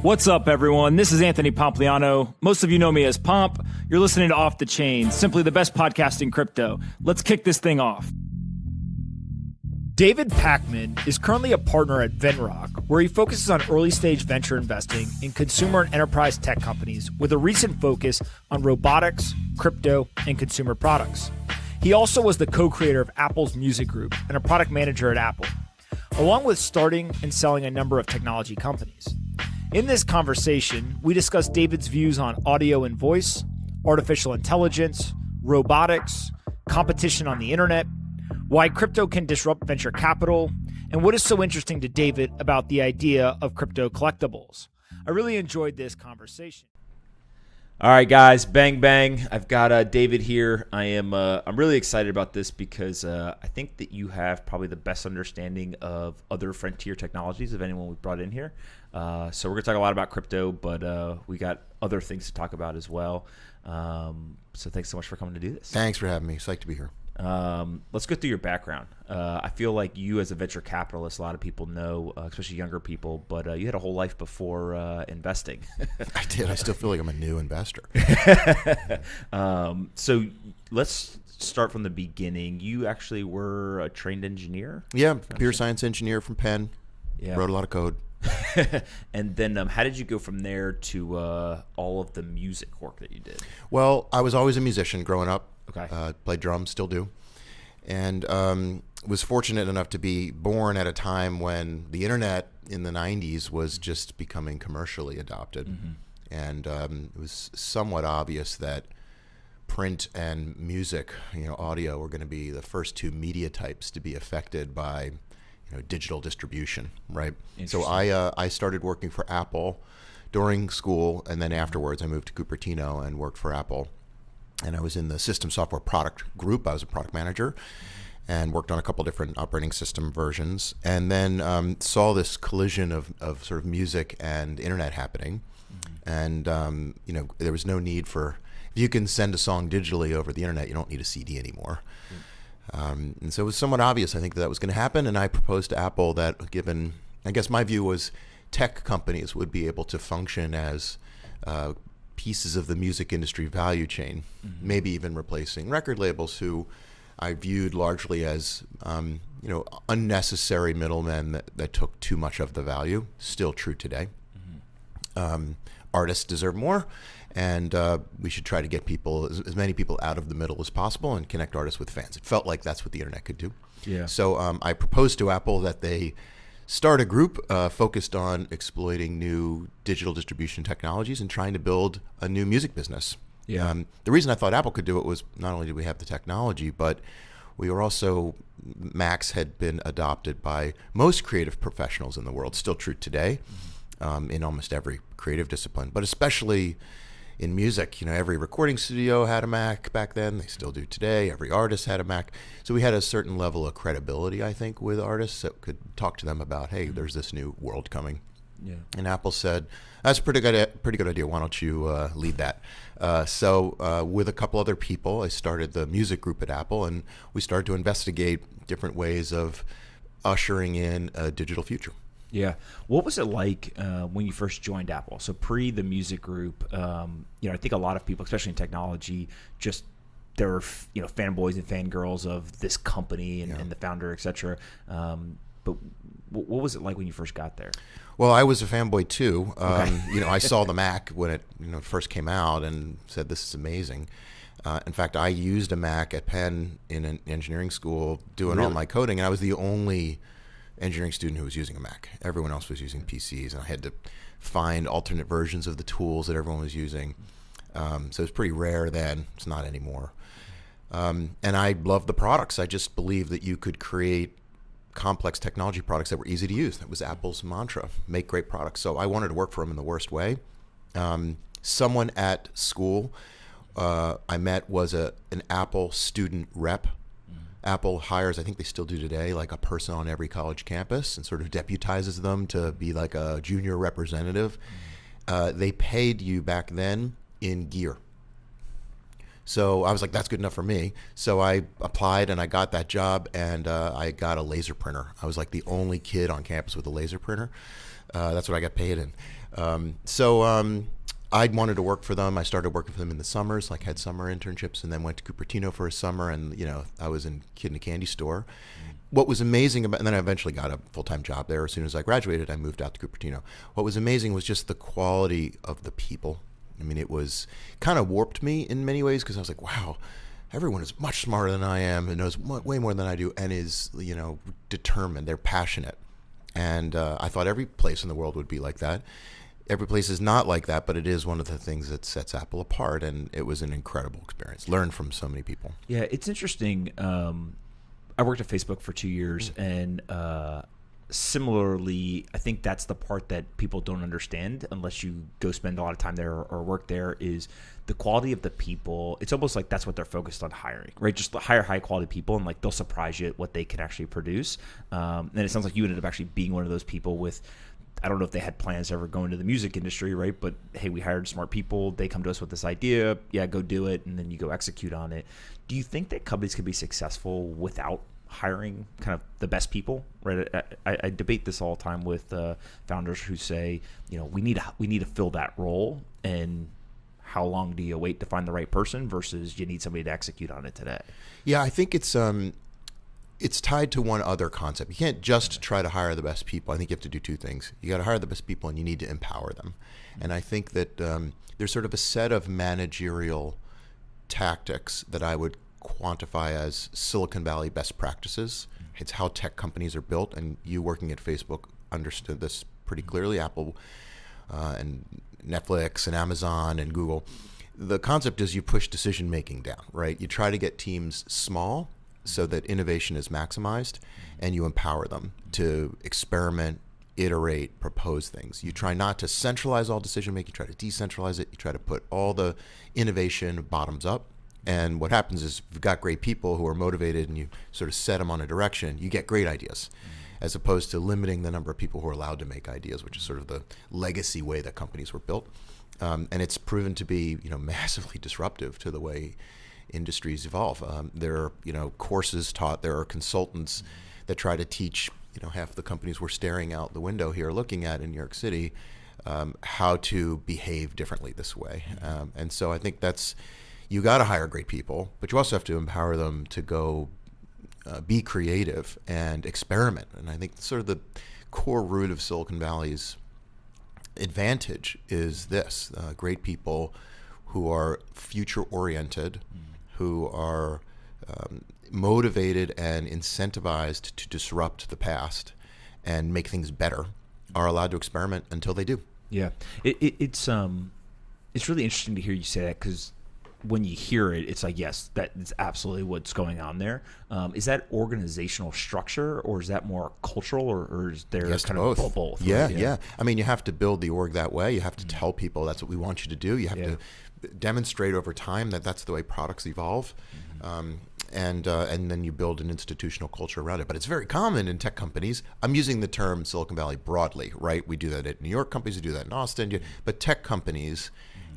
What's up, everyone? This is Anthony Pompliano. Most of you know me as Pomp. You're listening to Off the Chain, simply the best podcast in crypto. Let's kick this thing off. David Pakman is currently a partner at Venrock, where he focuses on early-stage venture investing in consumer and enterprise tech companies with a recent focus on robotics, crypto, and consumer products. He also was the co-creator of Apple's Music Group and a product manager at Apple, along with starting and selling a number of technology companies. In this conversation, we discuss David's views on audio and voice, artificial intelligence, robotics, competition on the internet, why crypto can disrupt venture capital, and what is so interesting to David about the idea of crypto collectibles. I really enjoyed this conversation. All right, guys, bang, bang. I've got David here. I'm really excited about this because I think that you have probably the best understanding of other frontier technologies of anyone we've brought in here. So we're going to talk a lot about crypto, but we got other things to talk about as well. So thanks so much for coming to do this. Thanks for having me. Psyched to be here. Let's go through your background. I feel like you as a venture capitalist, a lot of people know, especially younger people, but you had a whole life before investing. I did. I still feel like I'm a new investor. So let's start from the beginning. You actually were a trained engineer? Yeah, computer science engineer from Penn. Yeah. Wrote a lot of code. And then how did you go from there to all of the music work that you did? Well, I was always a musician growing up. Okay. Played drums, still do. And was fortunate enough to be born at a time when the internet in the 90s was just becoming commercially adopted. Mm-hmm. And it was somewhat obvious that print and music, audio, were going to be the first two media types to be affected by digital distribution, right? So I started working for Apple during school, and then afterwards I moved to Cupertino and worked for Apple. And I was in the system software product group. I was a product manager and worked on a couple different operating system versions, and then saw this collision of sort of music and internet happening. Mm-hmm. And there was no need for, if you can send a song digitally over the internet, you don't need a CD anymore. Mm-hmm. And so it was somewhat obvious, I think, that was going to happen. And I proposed to Apple that, given, I guess my view was tech companies would be able to function as pieces of the music industry value chain, mm-hmm. maybe even replacing record labels, who I viewed largely as unnecessary middlemen that took too much of the value. Still true today. Mm-hmm. Artists deserve more, and we should try to get people, as many people out of the middle as possible, and connect artists with fans. It felt like that's what the internet could do. Yeah. So I proposed to Apple that they start a group focused on exploiting new digital distribution technologies and trying to build a new music business. Yeah. The reason I thought Apple could do it was not only did we have the technology, but we were also, Macs had been adopted by most creative professionals in the world, still true today, in almost every creative discipline, but especially in music. Every recording studio had a Mac back then. They still do today. Every artist had a Mac. So we had a certain level of credibility, I think, with artists that could talk to them about, hey, there's this new world coming. Yeah. And Apple said, that's a pretty good idea. Why don't you lead that? So with a couple other people, I started the music group at Apple, and we started to investigate different ways of ushering in a digital future. Yeah. What was it like when you first joined Apple? So pre the music group, I think a lot of people, especially in technology, just there were fanboys and fangirls of this company and the founder, et cetera. But what was it like when you first got there? Well, I was a fanboy too. Okay. I saw the Mac when it first came out and said, this is amazing. In fact, I used a Mac at Penn in an engineering school doing all my coding, and I was the only engineering student who was using a Mac. Everyone else was using PCs, and I had to find alternate versions of the tools that everyone was using. So it's pretty rare then. It's not anymore. And I loved the products. I just believed that you could create complex technology products that were easy to use. That was Apple's mantra: make great products. So I wanted to work for them in the worst way. Someone at school I met was an Apple student rep. Apple hires, I think they still do today, like a person on every college campus and sort of deputizes them to be like a junior representative. They paid you back then in gear. So I was like, that's good enough for me. So I applied and I got that job, and I got a laser printer. I was like the only kid on campus with a laser printer. That's what I got paid in. I wanted to work for them. I started working for them in the summers, like had summer internships, and then went to Cupertino for a summer. And I was in Kid in a Candy Store. What was amazing about, and then I eventually got a full-time job there. As soon as I graduated, I moved out to Cupertino. What was amazing was just the quality of the people. I mean, it was kind of warped me in many ways because I was like, wow, everyone is much smarter than I am and knows way more than I do and is, determined. They're passionate. And I thought every place in the world would be like that. Every place is not like that, but it is one of the things that sets Apple apart. And it was an incredible experience. Learned from so many people. Yeah, it's interesting. I worked at Facebook for 2 years, and similarly, I think that's the part that people don't understand unless you go spend a lot of time there or work there is the quality of the people. It's almost like that's what they're focused on hiring, right? Just hire high quality people, and like they'll surprise you at what they can actually produce. And it sounds like you ended up actually being one of those people with, I don't know if they had plans to ever go into the music industry, right? But hey, we hired smart people. They come to us with this idea. Yeah, go do it. And then you go execute on it. Do you think that companies can be successful without hiring kind of the best people, right? I debate this all the time with founders who say, we need to fill that role. And how long do you wait to find the right person versus you need somebody to execute on it today? Yeah, I think it's tied to one other concept. You can't just try to hire the best people. I think you have to do two things. You got to hire the best people, and you need to empower them. And I think that there's sort of a set of managerial tactics that I would quantify as Silicon Valley best practices. It's how tech companies are built, and you working at Facebook understood this pretty clearly. Apple and Netflix and Amazon and Google. The concept is you push decision making down, right? You try to get teams small so that innovation is maximized, and you empower them to experiment, iterate, propose things. You try not to centralize all decision making, you try to decentralize it, you try to put all the innovation bottoms up. And what happens is if you've got great people who are motivated and you sort of set them on a direction, you get great ideas, as opposed to limiting the number of people who are allowed to make ideas, which is sort of the legacy way that companies were built. And it's proven to be massively disruptive to the way industries evolve. There are courses taught. There are consultants that try to teach half the companies we're staring out the window here looking at in New York City how to behave differently this way. And so I think you got to hire great people, but you also have to empower them to go be creative and experiment. And I think sort of the core root of Silicon Valley's advantage is this: great people who are future-oriented, who are motivated and incentivized to disrupt the past and make things better, are allowed to experiment until they do. Yeah, it's really interesting to hear you say that, because when you hear it, it's like, yes, that is absolutely what's going on there. Is that organizational structure, or is that more cultural, or is there kind of both? Yeah, right? Yeah. I mean, you have to build the org that way. You have to tell people that's what we want you to do. You have to demonstrate over time that that's the way products evolve. And then you build an institutional culture around it. But it's very common in tech companies. I'm using the term Silicon Valley broadly, right? We do that at New York companies, we do that in Austin. But tech companies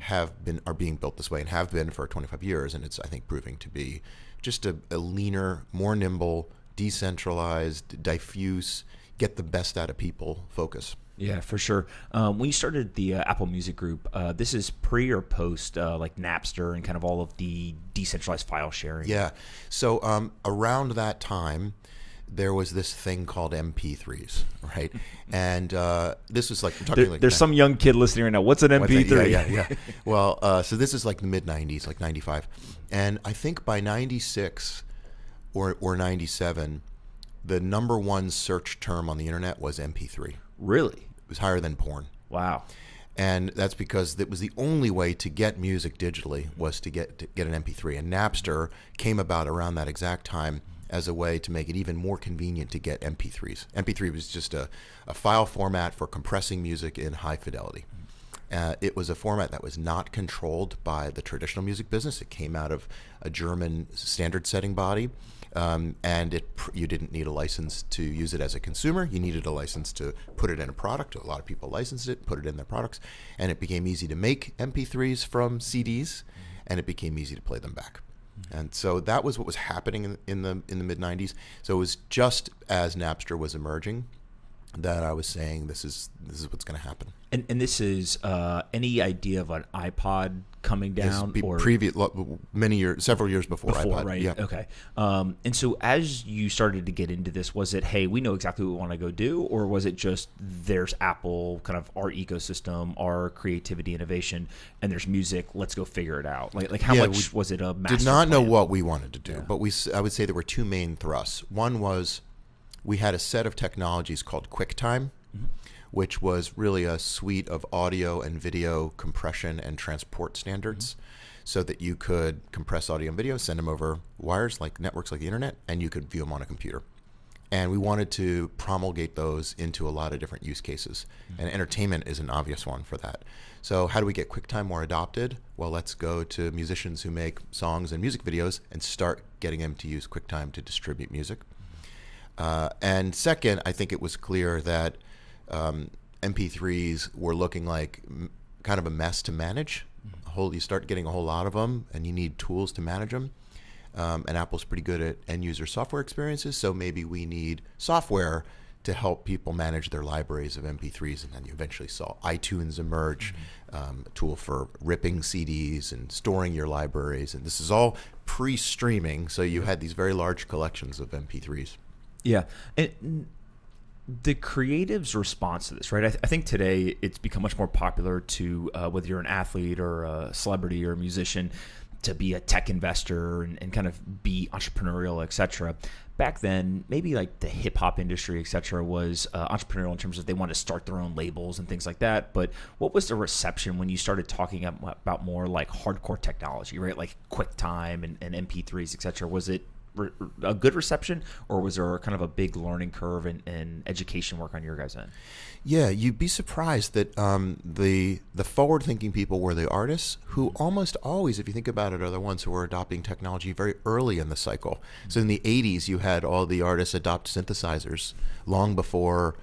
are being built this way and have been for 25 years, and it's, I think, proving to be just a leaner, more nimble, decentralized, diffuse, get the best out of people focus. Yeah, for sure. When you started the Apple Music Group, this is pre or post like Napster and kind of all of the decentralized file sharing? Yeah. So around that time, there was this thing called MP3s, right? And this was like, we're talking there's some young kid listening right now. What's an MP3? Yeah. Well, so this is like the mid 90s, like 95. And I think by 96 or 97, the number one search term on the internet was MP3. Really? It was higher than porn. Wow. And that's because it was the only way to get music digitally was to get an MP3. And Napster came about around that exact time as a way to make it even more convenient to get MP3s. MP3 was just a file format for compressing music in high fidelity. It was a format that was not controlled by the traditional music business. It came out of a German standard setting body. And you didn't need a license to use it as a consumer. You needed a license to put it in a product. A lot of people licensed it, put it in their products. And it became easy to make MP3s from CDs, and it became easy to play them back. And so that was what was happening in the mid 90s. So it was just as Napster was emerging, that I was saying this is what's going to happen. And this is any idea of an iPod coming down, or several years before iPod, right? Yeah. Okay. And so as you started to get into this, was it, hey, we know exactly what we want to go do, or was it just there's Apple, kind of our ecosystem, our creativity, innovation, and there's music, let's go figure it out? Like how much was it a master Did not know plan? what we wanted to do, but I would say there were two main thrusts. One was we had a set of technologies called QuickTime, which was really a suite of audio and video compression and transport standards, so that you could compress audio and video, send them over wires like networks like the internet, and you could view them on a computer. And we wanted to promulgate those into a lot of different use cases. And entertainment is an obvious one for that. So how do we get QuickTime more adopted? Well, let's go to musicians who make songs and music videos and start getting them to use QuickTime to distribute music. And second, I think it was clear that MP3s were looking like kind of a mess to manage. You start getting a whole lot of them, and you need tools to manage them. And Apple's pretty good at end-user software experiences, so maybe we need software to help people manage their libraries of MP3s. And then you eventually saw iTunes emerge, a tool for ripping CDs and storing your libraries. And this is all pre-streaming, so you had these very large collections of MP3s. Yeah. And the creative's response to this, right? I think today it's become much more popular to, whether you're an athlete or a celebrity or a musician, to be a tech investor and kind of be entrepreneurial, et cetera. Back then, maybe like the hip hop industry, et cetera, was entrepreneurial in terms of they want to start their own labels and things like that. But what was the reception when you started talking about more like hardcore technology, right? Like QuickTime and MP3s, et cetera. Was it a good reception, or was there kind of a big learning curve and education work on your guys' end? Yeah, you'd be surprised that the forward-thinking people were the artists who almost always, if you think about it, are the ones who were adopting technology very early in the cycle. So in the 80s, you had all the artists adopt synthesizers long before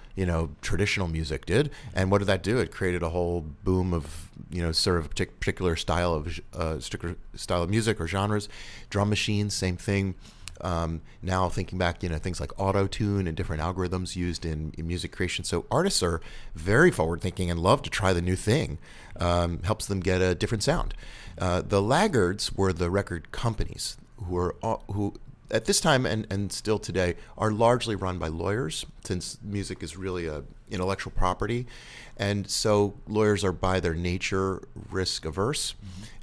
traditional music did. And what did that do? It created a whole boom of sort of particular style of music or genres. Drum machines, same thing. Now thinking back, things like auto-tune and different algorithms used in music creation. So artists are very forward-thinking and love to try the new thing. Helps them get a different sound. The laggards were the record companies who at this time and still today are largely run by lawyers, since music is really a intellectual property. And so lawyers are by their nature risk averse.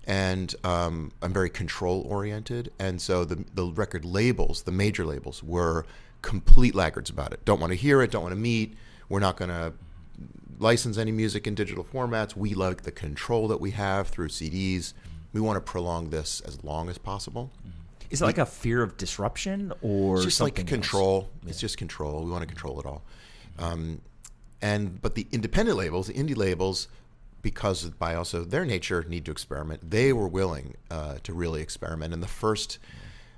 And I'm very control oriented, and so the record labels, the major labels, were complete laggards about it. Don't want to hear it, don't want to meet. We're not going to license any music in digital formats. We like the control that we have through CDs. We want to prolong this as long as possible. Is it like a fear of disruption, or it's just something like control? else? It's just control. We want to control it all. But the independent labels, the indie labels, because by also their nature need to experiment, they were willing to really experiment. And the first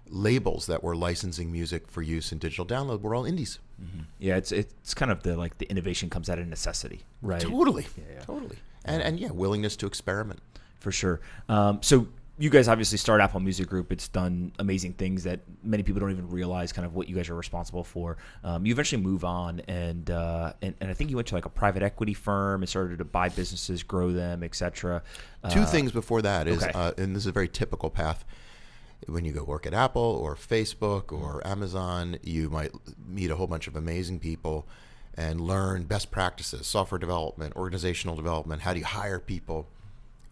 labels that were licensing music for use in digital download were all indies. Yeah, it's kind of the innovation comes out of necessity, right? Totally, Yeah. totally. And willingness to experiment. For sure. So you guys obviously start Apple Music Group. It's done amazing things that many people don't even realize kind of what you guys are responsible for. You eventually move on, and I think you went to like a private equity firm and started to buy businesses, grow them, et cetera. Two things before that is, okay. And this is a very typical path. When you go work at Apple or Facebook or Amazon, you might meet a whole bunch of amazing people and learn best practices, software development, organizational development, how do you hire people.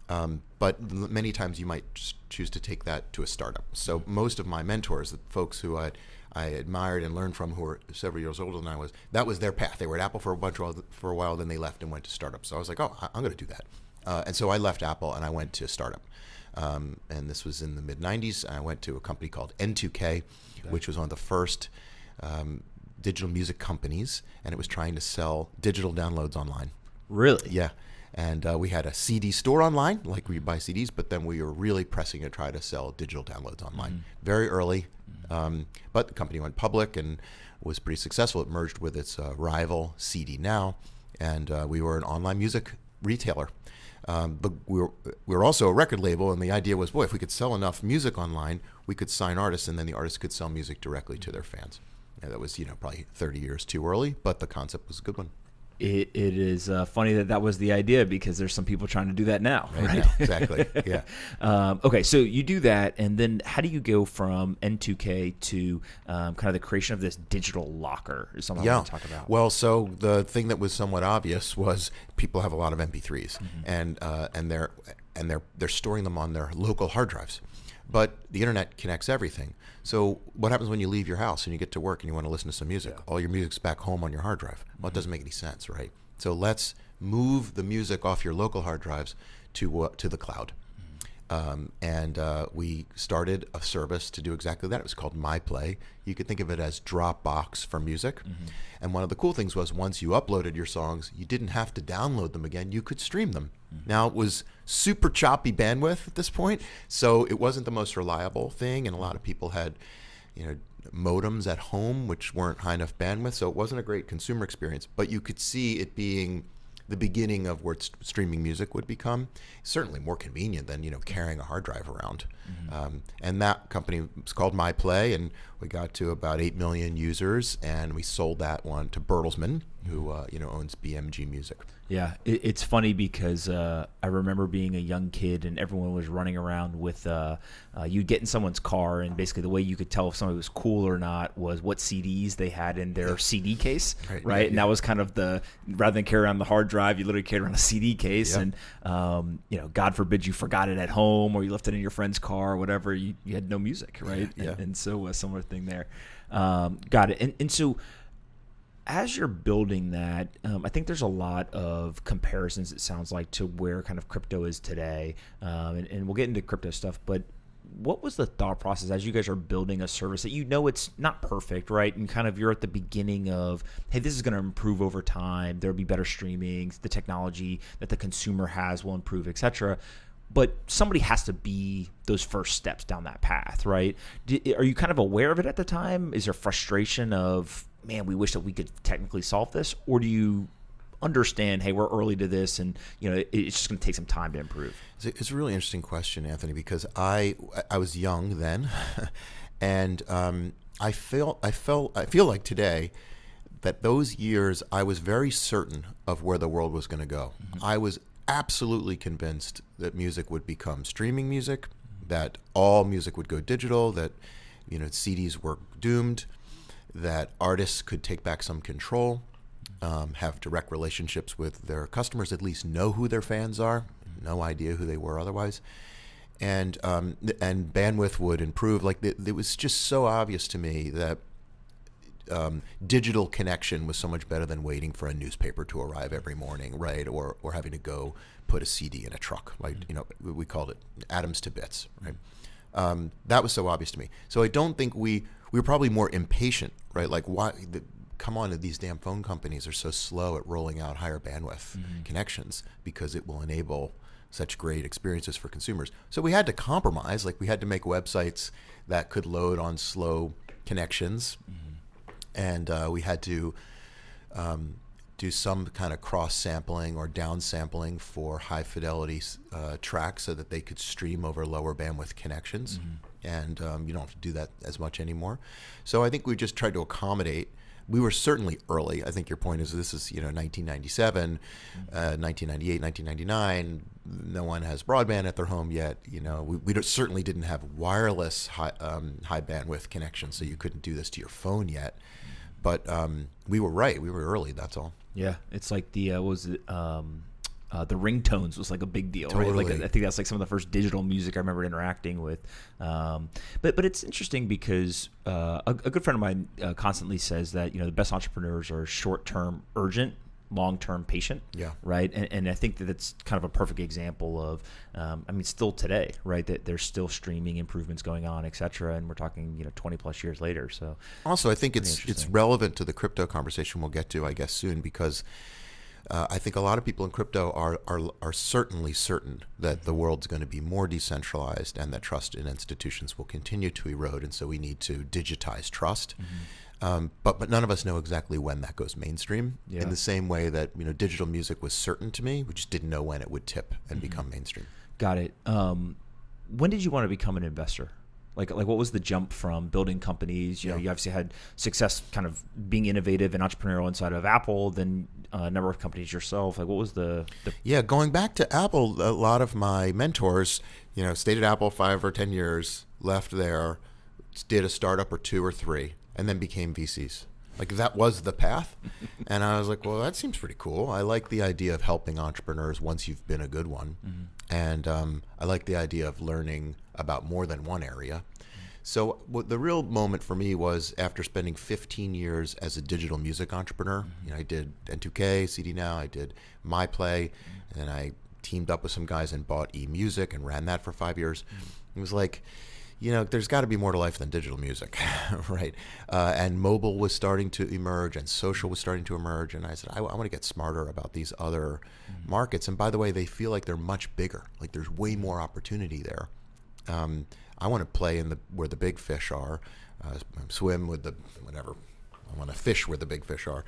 But many times you might choose to take that to a startup. So most of my mentors, the folks who I admired and learned from, who were several years older than I was, that was their path. They were at Apple for a while, then they left and went to startups. So I was like, oh, I'm going to do that. And so I left Apple and I went to a startup. And this was in the mid-'90s. I went to a company called N2K, which was one of the first digital music companies, and it was trying to sell digital downloads online. Really? Yeah. And we had a CD store online, like we buy CDs, but then we were really pressing to try to sell digital downloads online. Very early, but the company went public and was pretty successful. It merged with its rival, CD Now, and we were an online music retailer. But we were also a record label, and the idea was, boy, if we could sell enough music online, we could sign artists, and then the artists could sell music directly to their fans. Yeah, that was probably 30 years too early, but the concept was a good one. It is funny that was the idea, because there's some people trying to do that now. Right now, exactly. Yeah. Okay, so you do that, and then how do you go from N2K to kind of the creation of this digital locker? Is something I want to talk about. Well, so the thing that was somewhat obvious was people have a lot of MP3s, and they're storing them on their local hard drives. But the internet connects everything. So what happens when you leave your house and you get to work and you want to listen to some music? All your music's back home on your hard drive. Well, it doesn't make any sense, right? So let's move the music off your local hard drives to the cloud. We started a service to do exactly that. It was called MyPlay. You could think of it as Dropbox for music. And one of the cool things was, once you uploaded your songs, you didn't have to download them again. You could stream them. Now, it was super choppy bandwidth at this point, so it wasn't the most reliable thing, and a lot of people had modems at home which weren't high enough bandwidth, so it wasn't a great consumer experience. But you could see it being the beginning of where streaming music would become. Certainly more convenient than carrying a hard drive around. And that company was called MyPlay, and we got to about 8 million users, and we sold that one to Bertelsmann, who owns BMG Music. Yeah, it's funny because I remember being a young kid and everyone was running around with, you'd get in someone's car, and basically the way you could tell if somebody was cool or not was what CDs they had in their CD case, right? And that was kind of rather than carry around the hard drive, you literally carried around a CD case, and God forbid you forgot it at home or you left it in your friend's car or whatever, you had no music, right? And so a similar thing there. Got it. And so as you're building that, I think there's a lot of comparisons, it sounds like, to where kind of crypto is today. And we'll get into crypto stuff, but what was the thought process as you guys are building a service that it's not perfect, right? And kind of you're at the beginning of, hey, this is going to improve over time. There'll be better streaming. The technology that the consumer has will improve, et cetera. But somebody has to be those first steps down that path, right? Are you kind of aware of it at the time? Is there frustration of, man, we wish that we could technically solve this? Or do you understand, hey, we're early to this, and it's just going to take some time to improve? It's a really interesting question, Anthony, because I was young then, and I feel like today that those years I was very certain of where the world was going to go. I was absolutely convinced that music would become streaming music, that all music would go digital, that CDs were doomed, that artists could take back some control, have direct relationships with their customers, at least know who their fans are, no idea who they were otherwise, and bandwidth would improve. Like it was just so obvious to me that digital connection was so much better than waiting for a newspaper to arrive every morning, right? Or having to go put a CD in a truck, like we called it atoms to bits, right? That was so obvious to me. So I don't think we were probably more impatient, right? Like, why? Come on, these damn phone companies are so slow at rolling out higher bandwidth connections, because it will enable such great experiences for consumers. So we had to compromise. Like, we had to make websites that could load on slow connections. And we had to do some kind of cross-sampling or down-sampling for high-fidelity tracks so that they could stream over lower bandwidth connections. And you don't have to do that as much anymore. So I think we just tried to accommodate. We were certainly early. I think your point is this is 1997, 1998, 1999. No one has broadband at their home yet. We certainly didn't have wireless high bandwidth connections, so you couldn't do this to your phone yet. But we were right. We were early. That's all. Yeah, it's like the the ringtones was like a big deal, totally. Right? Like I think that's like some of the first digital music I remember interacting with. But it's interesting because a good friend of mine constantly says that the best entrepreneurs are short-term urgent, long-term patient. Yeah. Right. And I think that that's kind of a perfect example of, still today, right, that there's still streaming improvements going on, et cetera. And we're talking, 20 plus years later. So also, I think it's relevant to the crypto conversation we'll get to, I guess, soon, because I think a lot of people in crypto are certainly certain that the world's going to be more decentralized and that trust in institutions will continue to erode. And so we need to digitize trust. But none of us know exactly when that goes mainstream. Yeah. In the same way that digital music was certain to me, we just didn't know when it would tip and become mainstream. Got it. When did you want to become an investor? Like what was the jump from building companies? You know, you obviously had success kind of being innovative and entrepreneurial inside of Apple, then a number of companies yourself. Like what was the Yeah, going back to Apple, a lot of my mentors, you know, stayed at Apple 5 or 10 years, left there, did a startup or 2 or 3, and then became VCs. Like that was the path. And I was like, well, that seems pretty cool. I like the idea of helping entrepreneurs once you've been a good one. And I like the idea of learning about more than one area. So the real moment for me was after spending 15 years as a digital music entrepreneur. You know, I did N2K, CD Now, I did MyPlay, and I teamed up with some guys and bought eMusic and ran that for 5 years. It was like, you know, there's got to be more to life than digital music, right? And mobile was starting to emerge and social was starting to emerge. And I said, I want to get smarter about these other markets. And by the way, they feel like they're much bigger. Like there's way more opportunity there. I want to play in where the big fish are, swim with the whatever. I want to fish where the big fish are.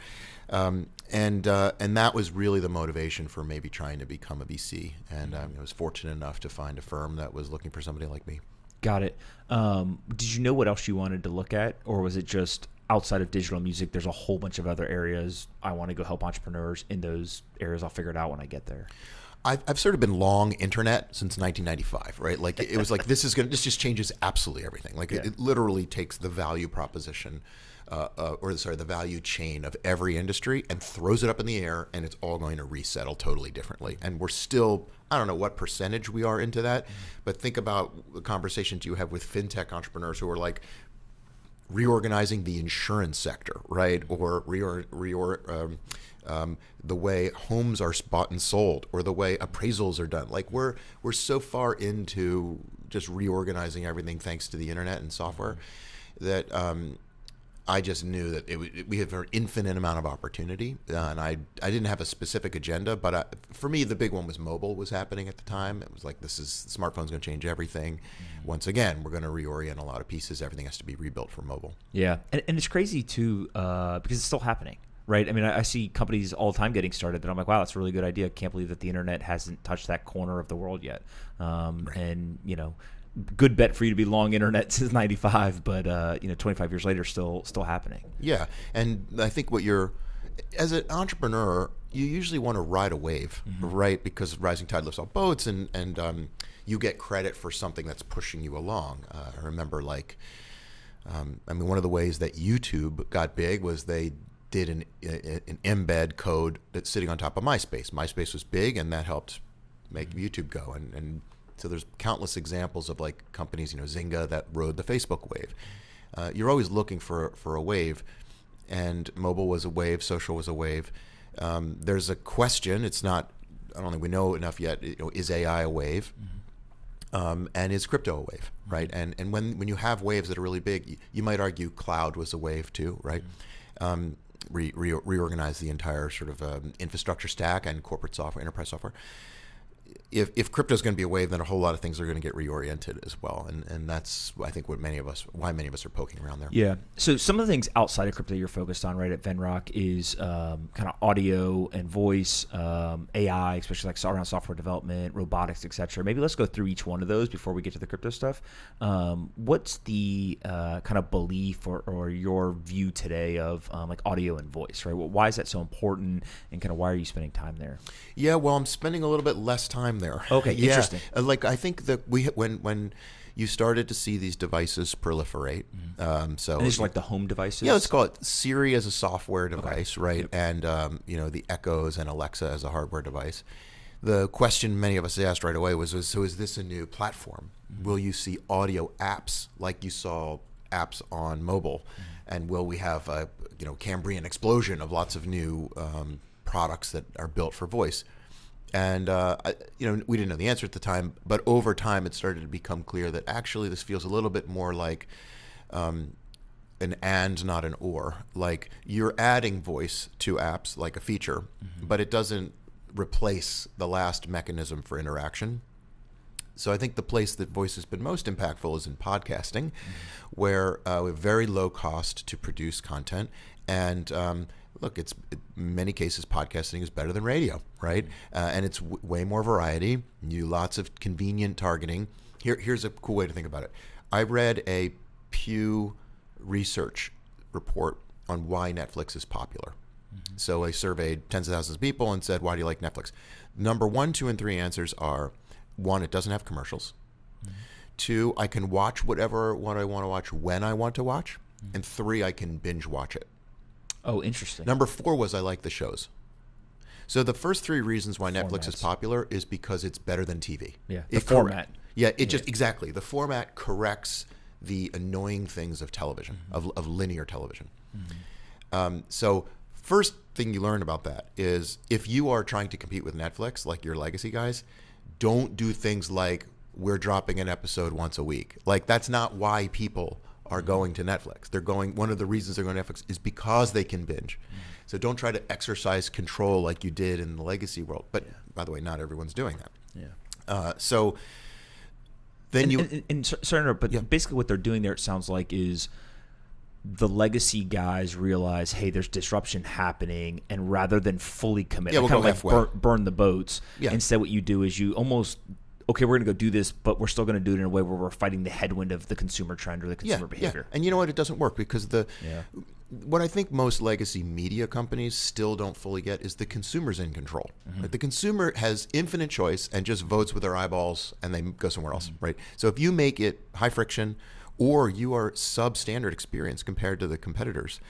And that was really the motivation for maybe trying to become a VC. And I was fortunate enough to find a firm that was looking for somebody like me. Got it. Did you know what else you wanted to look at, or was it just outside of digital music, there's a whole bunch of other areas I want to go help entrepreneurs in those areas? I'll figure it out when I get there. I've sort of been long internet since 1995, right? Like it was like this just changes absolutely everything. Like it literally takes the value proposition, the value chain of every industry and throws it up in the air, and it's all going to resettle totally differently. And we're still, I don't know what percentage we are into that, but think about the conversations you have with fintech entrepreneurs who are like reorganizing the insurance sector, right? Or the way homes are bought and sold, or the way appraisals are done. Like we're so far into just reorganizing everything thanks to the internet and software that I just knew that we have an infinite amount of opportunity, and I didn't have a specific agenda, but for me the big one was mobile was happening at the time. It was like smartphone's going to change everything. Once again, we're going to reorient a lot of pieces. Everything has to be rebuilt for mobile. Yeah, and it's crazy too because it's still happening. Right. I mean, I see companies all the time getting started that I'm like, wow, that's a really good idea. Can't believe that the internet hasn't touched that corner of the world yet. Right. And, you know, good bet for you to be long internet since 95, but, 25 years later, still happening. Yeah. And I think as an entrepreneur, you usually want to ride a wave, right? Because rising tide lifts all boats, and you get credit for something that's pushing you along. I remember one of the ways that YouTube got big was they did an embed code that's sitting on top of MySpace. MySpace was big, and that helped make YouTube go. And so there's countless examples of like companies, Zynga that rode the Facebook wave. You're always looking for a wave, and mobile was a wave, social was a wave. There's a question. It's not. I don't think we know enough yet. Is AI a wave? And is crypto a wave? Right? And when you have waves that are really big, you might argue cloud was a wave too, right? Reorganize the entire sort of infrastructure stack and corporate software, enterprise software. If crypto is going to be a wave, then a whole lot of things are going to get reoriented as well, and that's I think why many of us are poking around there. Yeah. So some of the things outside of crypto you're focused on, right, at Venrock is kind of audio and voice, AI, especially like around software development, robotics, etc. Maybe let's go through each one of those before we get to the crypto stuff. What's the kind of belief or your view today of like audio and voice, right? Well, why is that so important, and kind of why are you spending time there? Yeah, well, I'm spending a little bit less time there. Okay, yeah. Interesting. Like I think that when you started to see these devices proliferate, so and these are like the home devices. Yeah, let's call it Siri as a software device, right? Yep. And the Echoes and Alexa as a hardware device. The question many of us asked right away was so is this a new platform? Will you see audio apps like you saw apps on mobile, and will we have a Cambrian explosion of lots of new products that are built for voice? And we didn't know the answer at the time, but over time it started to become clear that actually this feels a little bit more like an and, not an or. Like you're adding voice to apps like a feature, but it doesn't replace the last mechanism for interaction. So I think the place that voice has been most impactful is in podcasting, where we have very low cost to produce content. And look, in many cases, podcasting is better than radio, right? And it's way more variety. Lots of convenient targeting. Here's a cool way to think about it. I read a Pew Research report on why Netflix is popular. So I surveyed tens of thousands of people and said, why do you like Netflix? Number 1, 2, and 3 answers are, 1, it doesn't have commercials. 2, I can watch what I want to watch when I want to watch. And 3, I can binge watch it. Oh, interesting. Number 4 was I like the shows. So the first 3 reasons why Netflix is popular is because it's better than TV. Yeah, the format. Just exactly. The format corrects the annoying things of television, of linear television. So first thing you learn about that is if you are trying to compete with Netflix, like your legacy guys, don't do things like we're dropping an episode once a week. Like that's not why people are going to Netflix. They're going, one of the reasons they're going to Netflix is because they can binge. So don't try to exercise control like you did in the legacy world. But by the way, not everyone's doing that. So then basically what they're doing there, it sounds like, is the legacy guys realize, hey, there's disruption happening, and rather than fully commit, we'll kind go of like burn the boats. Yeah. Instead, what you do is you almost, okay, we're going to go do this, but we're still going to do it in a way where we're fighting the headwind of the consumer trend or the consumer behavior. And you know what? It doesn't work because what I think most legacy media companies still don't fully get is the consumer's in control. Right? The consumer has infinite choice and just votes with their eyeballs and they go somewhere else, right? So if you make it high friction or you are substandard experience compared to the competitors,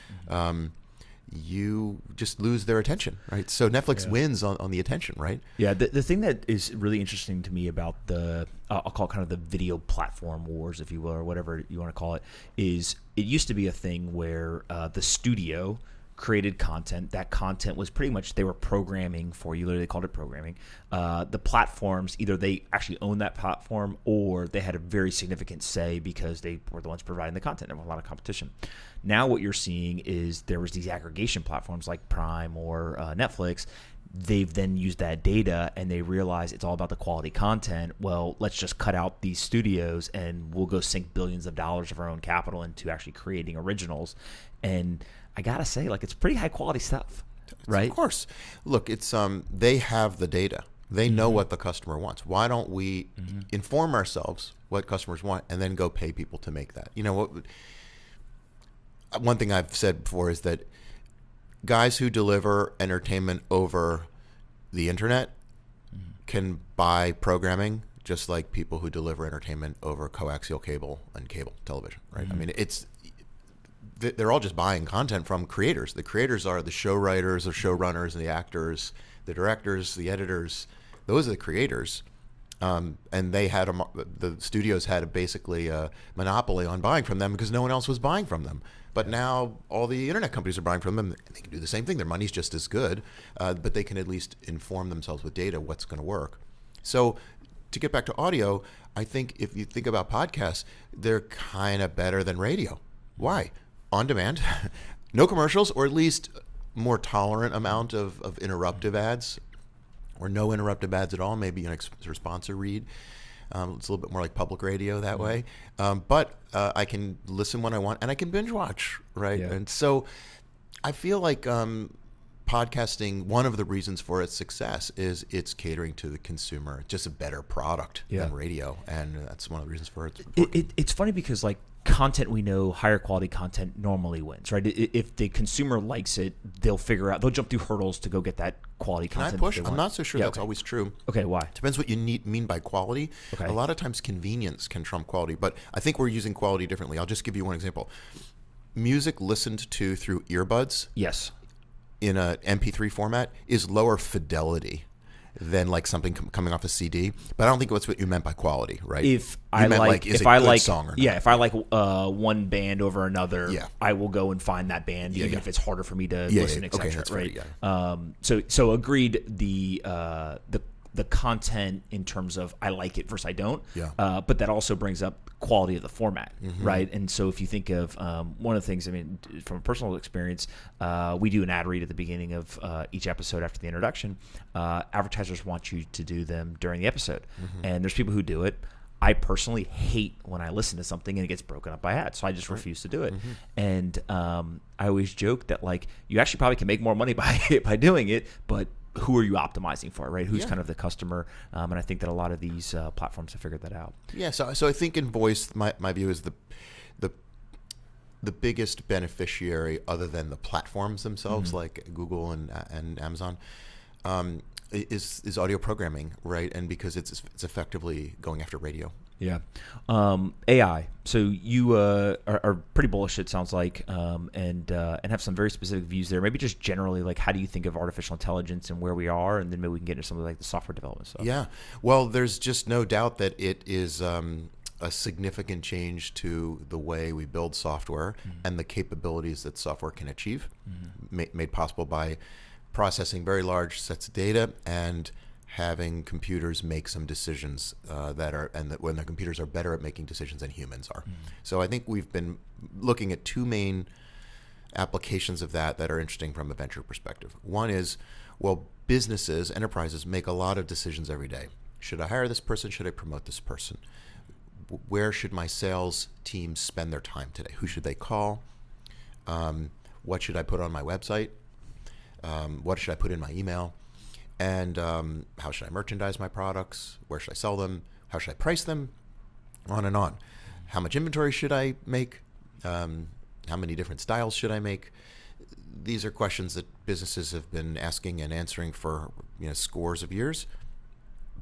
you just lose their attention, right? So Netflix wins on the attention, right? Yeah, the thing that is really interesting to me about the, I'll call it kind of the video platform wars, if you will, or whatever you want to call it, is it used to be a thing where the studio created content. That content was pretty much, they were programming for you. Literally, they called it programming. The platforms, either they actually owned that platform or they had a very significant say because they were the ones providing the content. There was a lot of competition. Now what you're seeing is there was these aggregation platforms like Prime or Netflix. They've then used that data and they realize it's all about the quality content. Well, let's just cut out these studios and we'll go sink billions of dollars of our own capital into actually creating originals. And I gotta say, like, it's pretty high quality stuff, right? Of course. Look, it's they have the data. They know what the customer wants. Why don't we inform ourselves what customers want and then go pay people to make that? You know what? One thing I've said before is that guys who deliver entertainment over the internet can buy programming just like people who deliver entertainment over coaxial cable and cable television, right? I mean, they're all just buying content from creators. The creators are the show writers, the showrunners, and the actors, the directors, the editors. Those are the creators. And they had the studios had basically a monopoly on buying from them because no one else was buying from them. But now all the internet companies are buying from them. And they can do the same thing. Their money's just as good, but they can at least inform themselves with data what's going to work. So to get back to audio, I think if you think about podcasts, they're kind of better than radio. Why? On demand, no commercials, or at least more tolerant amount of interruptive ads, or no interruptive ads at all. Maybe an sponsor read. It's a little bit more like public radio that way. But I can listen when I want, and I can binge watch, right? Yeah. And so I feel like podcasting, one of the reasons for its success is it's catering to the consumer. It's just a better product than radio, and that's one of the reasons for it. It's funny because, like, content, we know higher quality content normally wins, right? If the consumer likes it, they'll jump through hurdles to go get that quality content. Can I push? I'm not so sure that's always true. Okay, why? Depends what you mean by quality. Okay. A lot of times convenience can trump quality, but I think we're using quality differently. I'll just give you one example. Music listened to through earbuds, yes, in a MP3 format is lower fidelity than like something coming off a CD, but I don't think that's what you meant by quality, right? If I like one band over another, I will go and find that band, even if it's harder for me to listen, etc. Right? So agreed. The content in terms of I like it versus I don't, but that also brings up quality of the format, right? And so if you think of one of the things, I mean, from a personal experience, we do an ad read at the beginning of each episode after the introduction. Advertisers want you to do them during the episode, and there's people who do it. I personally hate when I listen to something and it gets broken up by ads, so I just refuse to do it. And I always joke that, like, you actually probably can make more money by doing it, but who are you optimizing for, right? Who's kind of the customer? And I think that a lot of these platforms have figured that out. Yeah, so I think in voice, my view is the biggest beneficiary, other than the platforms themselves, like Google and Amazon, is audio programming, right? And because it's effectively going after radio. Yeah. AI. So you are pretty bullish, it sounds like, and have some very specific views there. Maybe just generally, like, how do you think of artificial intelligence and where we are? And then maybe we can get into some of like the software development stuff. Yeah. Well, there's just no doubt that it is a significant change to the way we build software and the capabilities that software can achieve, made possible by processing very large sets of data and having computers make some decisions when the computers are better at making decisions than humans are. So I think we've been looking at two main applications of that are interesting from a venture perspective. One is, well, businesses, enterprises make a lot of decisions every day. Should I hire this person? Should I promote this person? Where should my sales team spend their time today? Who should they call? What should I put on my website? What should I put in my email? And how should I merchandise my products? Where should I sell them? How should I price them? On and on. How much inventory should I make? How many different styles should I make? These are questions that businesses have been asking and answering for scores of years.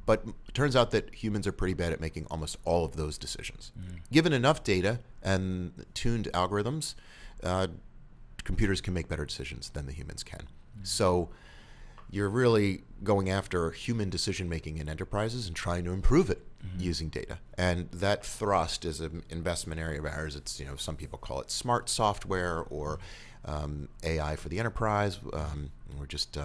But it turns out that humans are pretty bad at making almost all of those decisions. Given enough data and tuned algorithms, computers can make better decisions than the humans can. So you're really going after human decision-making in enterprises and trying to improve it using data. And that thrust is an investment area of ours. It's, some people call it smart software or AI for the enterprise, or just,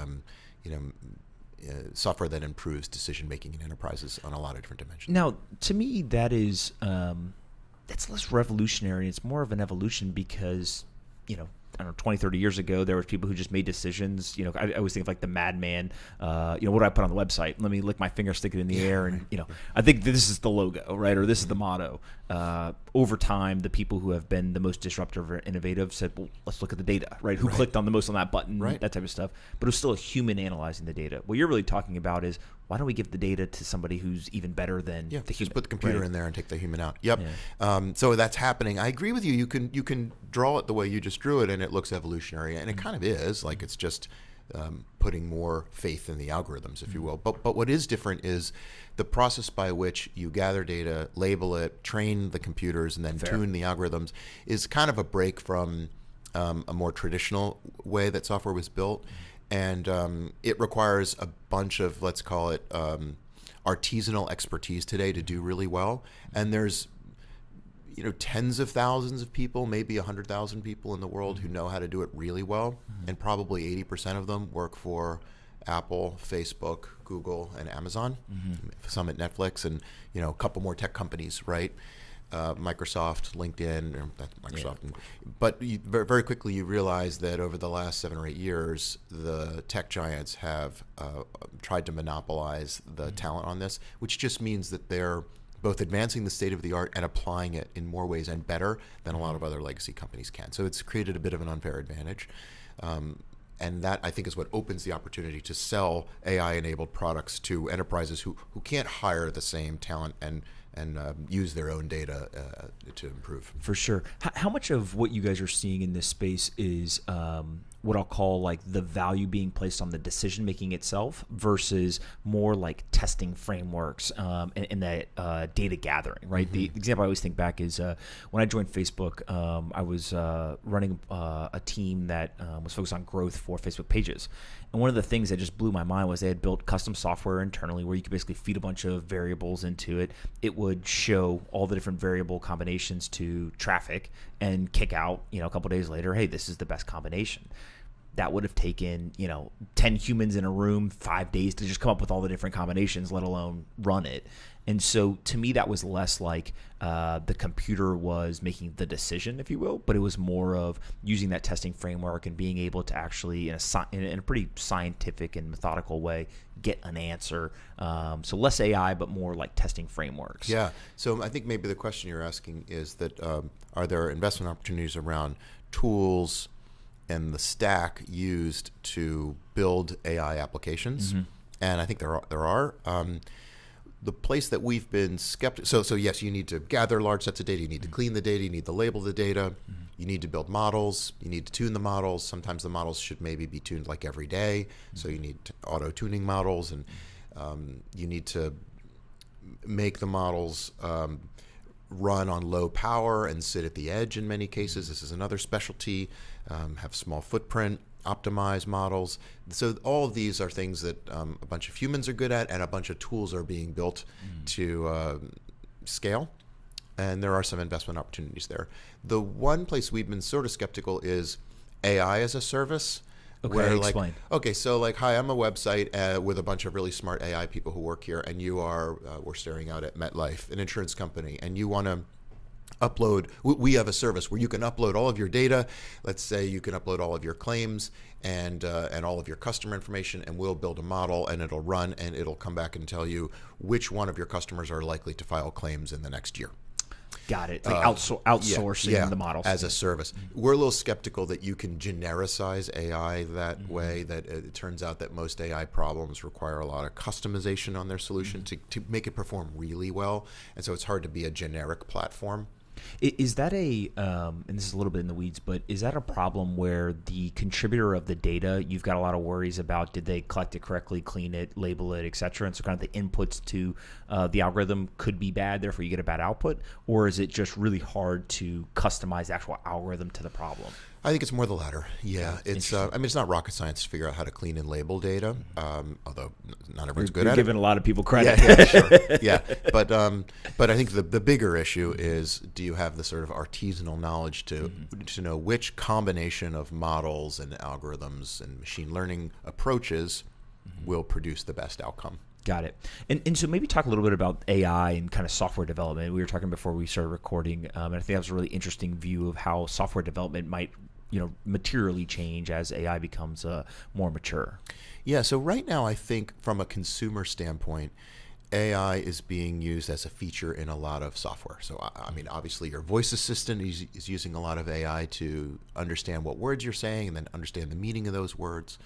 software that improves decision-making in enterprises on a lot of different dimensions. Now, to me, that is that's less revolutionary. It's more of an evolution because, I don't know, 20, 30 years ago, there were people who just made decisions. I always think of like the madman. What do I put on the website? Let me lick my finger, stick it in the air. And, I think this is the logo, right? Or this is the motto. Over time, the people who have been the most disruptive or innovative said, well, let's look at the data, right? Who clicked on the most on that button, that type of stuff. But it was still a human analyzing the data. What you're really talking about is, why don't we give the data to somebody who's even better than the human? Just put the computer in there and take the human out. Yep. Yeah. So that's happening. I agree with you. You can draw it the way you just drew it, and it looks evolutionary, and it kind of is. Like, it's just putting more faith in the algorithms, if you will. But what is different is the process by which you gather data, label it, train the computers, and then tune the algorithms is kind of a break from a more traditional way that software was built. And it requires a bunch of, let's call it, artisanal expertise today to do really well. And there's, tens of thousands of people, maybe 100,000 people in the world who know how to do it really well. And probably 80% of them work for Apple, Facebook, Google, and Amazon, some at Netflix, and, a couple more tech companies, right? Microsoft, LinkedIn, or that's Microsoft. Yeah. But very quickly you realize that over the last 7 or 8 years, the tech giants have tried to monopolize the talent on this, which just means that they're both advancing the state of the art and applying it in more ways and better than a lot of other legacy companies can. So it's created a bit of an unfair advantage. And that, I think, is what opens the opportunity to sell AI-enabled products to enterprises who can't hire the same talent and use their own data to improve. For sure. How much of what you guys are seeing in this space is what I'll call like the value being placed on the decision making itself versus more like testing frameworks and that data gathering, right? The example I always think back is when I joined Facebook, I was running a team that was focused on growth for Facebook pages. And one of the things that just blew my mind was they had built custom software internally where you could basically feed a bunch of variables into it. It would show all the different variable combinations to traffic and kick out, a couple of days later, hey, this is the best combination. That would have taken, 10 humans in a room, 5 days to just come up with all the different combinations, let alone run it. And so to me, that was less like the computer was making the decision, if you will, but it was more of using that testing framework and being able to actually, in a pretty scientific and methodical way, get an answer. So less AI, but more like testing frameworks. Yeah. So I think maybe the question you're asking is that are there investment opportunities around tools, and the stack used to build AI applications. And I think there are. The place that we've been skeptical. So yes, you need to gather large sets of data. You need to clean the data. You need to label the data. You need to build models. You need to tune the models. Sometimes the models should maybe be tuned like every day. So you need auto tuning models, and you need to make the models run on low power and sit at the edge in many cases. This is another specialty. Have small footprint, optimize models. So all of these are things that a bunch of humans are good at, and a bunch of tools are being built to scale. And there are some investment opportunities there. The one place we've been sort of skeptical is AI as a service. Okay, explain. Hi, I'm a website with a bunch of really smart AI people who work here, and you are, we're staring out at MetLife, an insurance company, and you want to upload, we have a service where you can upload all of your data. Let's say you can upload all of your claims and all of your customer information, and we'll build a model, and it'll run, and it'll come back and tell you which one of your customers are likely to file claims in the next year. Got it. It's like outsourcing the models. As a service. We're a little skeptical that you can genericize AI that way, that it turns out that most AI problems require a lot of customization on their solution to make it perform really well. And so it's hard to be a generic platform. Is that and this is a little bit in the weeds, but is that a problem where the contributor of the data, you've got a lot of worries about, did they collect it correctly, clean it, label it, et cetera, and so kind of the inputs to the algorithm could be bad, therefore you get a bad output? Or is it just really hard to customize the actual algorithm to the problem? I think it's more the latter. Yeah, it's it's not rocket science to figure out how to clean and label data, although not everyone's good at it. You're giving a lot of people credit. Yeah, sure. Yeah, but I think the bigger issue is, do you have the sort of artisanal knowledge to know which combination of models and algorithms and machine learning approaches will produce the best outcome? Got it. And so maybe talk a little bit about AI and kind of software development. We were talking before we started recording, and I think that was a really interesting view of how software development might materially change as AI becomes more mature. Yeah, so right now I think from a consumer standpoint, AI is being used as a feature in a lot of software. So I mean, obviously your voice assistant is using a lot of AI to understand what words you're saying and then understand the meaning of those words.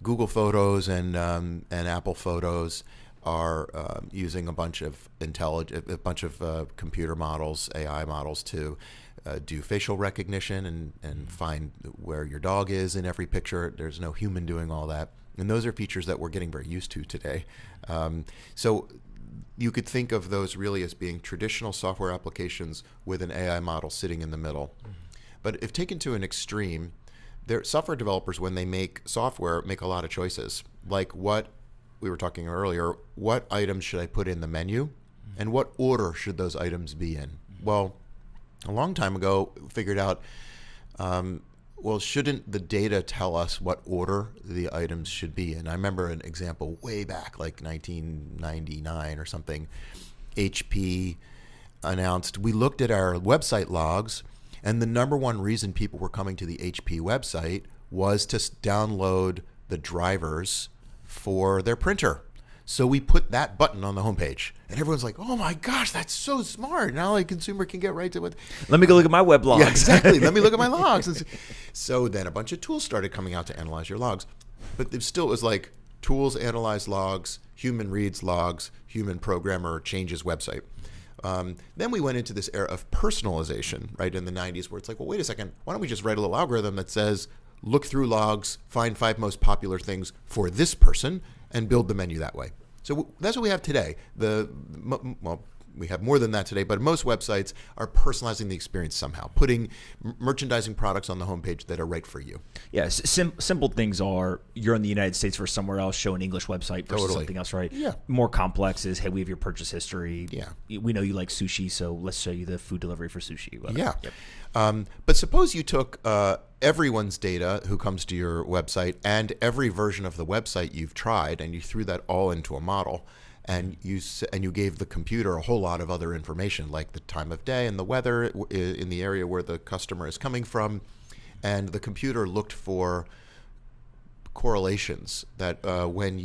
Google Photos and Apple Photos are using a bunch of computer models, AI models, to do facial recognition and find where your dog is in every picture. There's no human doing all that. And those are features that we're getting very used to today. So you could think of those really as being traditional software applications with an AI model sitting in the middle. But if taken to an extreme, software developers, when they make software, make a lot of choices. Like what we were talking earlier, what items should I put in the menu? And what order should those items be in? Well, a long time ago, figured out, shouldn't the data tell us what order the items should be in? I remember an example way back, like 1999 or something. HP announced, we looked at our website logs, and the number one reason people were coming to the HP website was to download the drivers for their printer. So we put that button on the homepage, and everyone's like, "Oh my gosh, that's so smart! Now a consumer can get right to it." Let me go look at my web logs. Yeah, exactly. Let me look at my logs. So then a bunch of tools started coming out to analyze your logs, but it still was like tools analyze logs, human reads logs, human programmer changes website. Then we went into this era of personalization, right, in the 90s, where it's like, well, wait a second, why don't we just write a little algorithm that says, look through logs, find 5 most popular things for this person, and build the menu that way. So that's what we have today. We have more than that today, but most websites are personalizing the experience somehow, putting merchandising products on the homepage that are right for you. Yeah, simple things are, you're in the United States versus somewhere else, show an English website versus something else, right? Yeah. More complex is, hey, we have your purchase history. Yeah. We know you like sushi, so let's show you the food delivery for sushi. Whatever. Yeah. Yep. But suppose you took everyone's data who comes to your website and every version of the website you've tried, and you threw that all into a model. And you gave the computer a whole lot of other information, like the time of day and the weather in the area where the customer is coming from. And the computer looked for correlations that when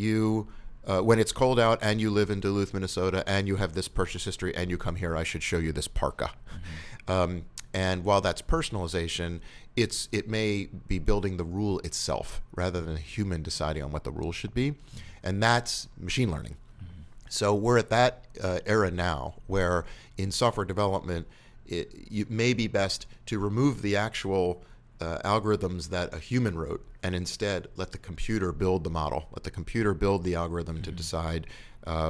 it's cold out and you live in Duluth, Minnesota, and you have this purchase history and you come here, I should show you this parka. And while that's personalization, it may be building the rule itself rather than a human deciding on what the rule should be. And that's machine learning. So we're at that era now where in software development, it may be best to remove the actual algorithms that a human wrote and instead let the computer build the model, let the computer build the algorithm to decide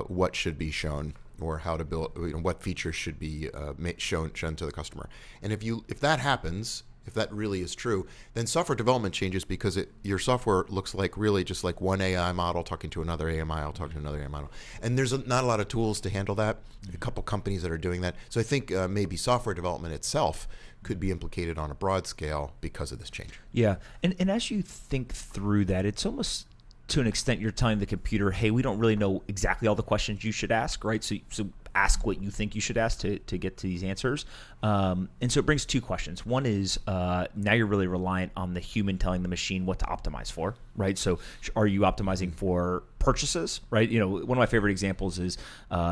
what should be shown or how to build, what features should be shown to the customer. And if that happens, if that really is true, then software development changes because your software looks like really just like one AI model talking to another AI model, talking to another AI model. And there's not a lot of tools to handle that. A couple companies that are doing that. So I think maybe software development itself could be implicated on a broad scale because of this change. Yeah. And as you think through that, it's almost to an extent you're telling the computer, hey, we don't really know exactly all the questions you should ask, right? So ask what you think you should ask to get to these answers. And so it brings two questions. One is now you're really reliant on the human telling the machine what to optimize for, right? So are you optimizing for purchases, right? One of my favorite examples is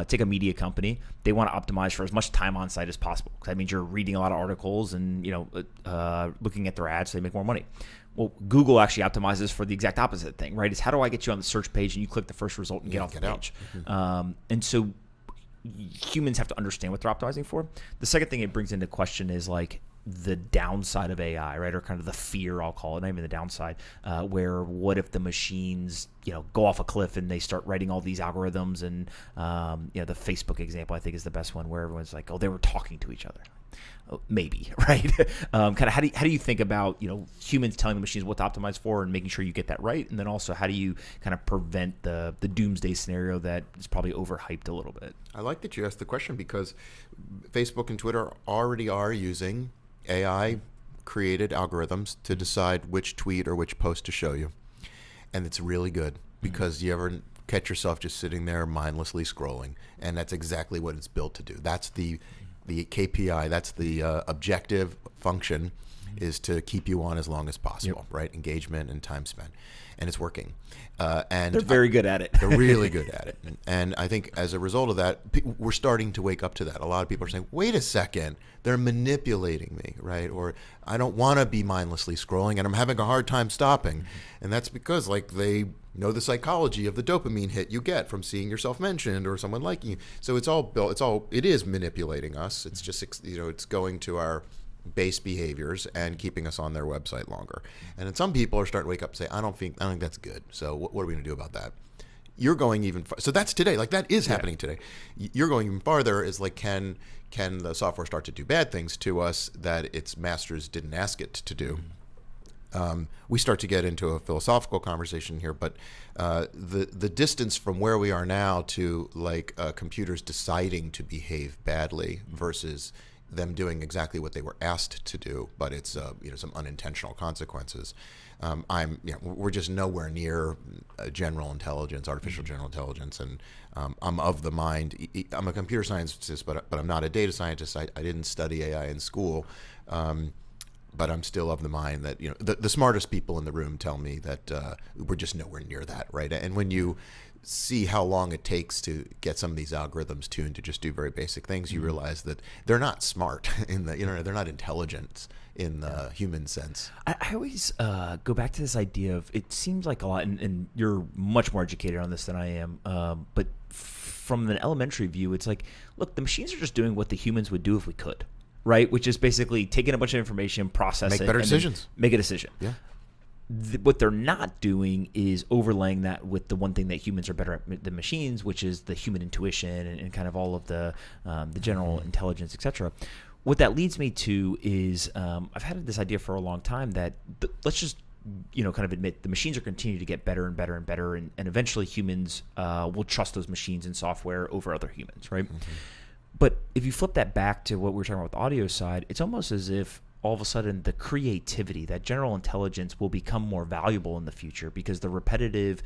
take a media company. They want to optimize for as much time on site as possible. That means you're reading a lot of articles and looking at their ads so they make more money. Well, Google actually optimizes for the exact opposite thing, right? It's how do I get you on the search page and you click the first result and get off the page. And so humans have to understand what they're optimizing for. The second thing it brings into question is like the downside of AI, right? Or kind of the fear, I'll call it, not even the downside, where what if the machines, go off a cliff and they start writing all these algorithms and, the Facebook example I think is the best one where everyone's like, oh, they were talking to each other. Maybe, right? Kind of how do you think about humans telling the machines what to optimize for and making sure you get that right, and then also how do you kind of prevent the doomsday scenario that is probably overhyped a little bit? I like that you asked the question because Facebook and Twitter already are using AI created algorithms to decide which tweet or which post to show you, and it's really good because you ever catch yourself just sitting there mindlessly scrolling, and that's exactly what it's built to do. That's the KPI, that's the objective function, is to keep you on as long as possible, right? Engagement and time spent. And it's working. And they're very good at it. They're really good at it. And I think as a result of that, we're starting to wake up to that. A lot of people are saying, wait a second, they're manipulating me, right? Or I don't want to be mindlessly scrolling and I'm having a hard time stopping. And that's because they know the psychology of the dopamine hit you get from seeing yourself mentioned or someone liking you. So it's all built, it is manipulating us. It's just, it's going to our base behaviors and keeping us on their website longer. And then some people are starting to wake up and say, I don't think that's good. So what are we going to do about that? You're going even so that's today. Like that is happening today. You're going even farther is like, can the software start to do bad things to us that its masters didn't ask it to do? We start to get into a philosophical conversation here, but the distance from where we are now to computers deciding to behave badly versus them doing exactly what they were asked to do, but it's some unintentional consequences. We're just nowhere near general intelligence, artificial general intelligence, and I'm of the mind. I'm a computer scientist, but I'm not a data scientist. I didn't study AI in school. But I'm still of the mind that the smartest people in the room tell me that we're just nowhere near that, right? And when you see how long it takes to get some of these algorithms tuned to just do very basic things, you realize that they're not smart they're not intelligent in the human sense. I always go back to this idea of it seems like a lot, and you're much more educated on this than I am, but from an elementary view, it's like, look, the machines are just doing what the humans would do if we could. Right, which is basically taking a bunch of information, process it, make better decisions, make a decision. Yeah. What they're not doing is overlaying that with the one thing that humans are better at than machines, which is the human intuition and kind of all of the general intelligence, etc. What that leads me to is I've had this idea for a long time that let's just kind of admit the machines are continuing to get better and better and better, and eventually humans will trust those machines and software over other humans, right? Mm-hmm. But if you flip that back to what we were talking about with the audio side, it's almost as if all of a sudden the creativity, that general intelligence will become more valuable in the future because the repetitive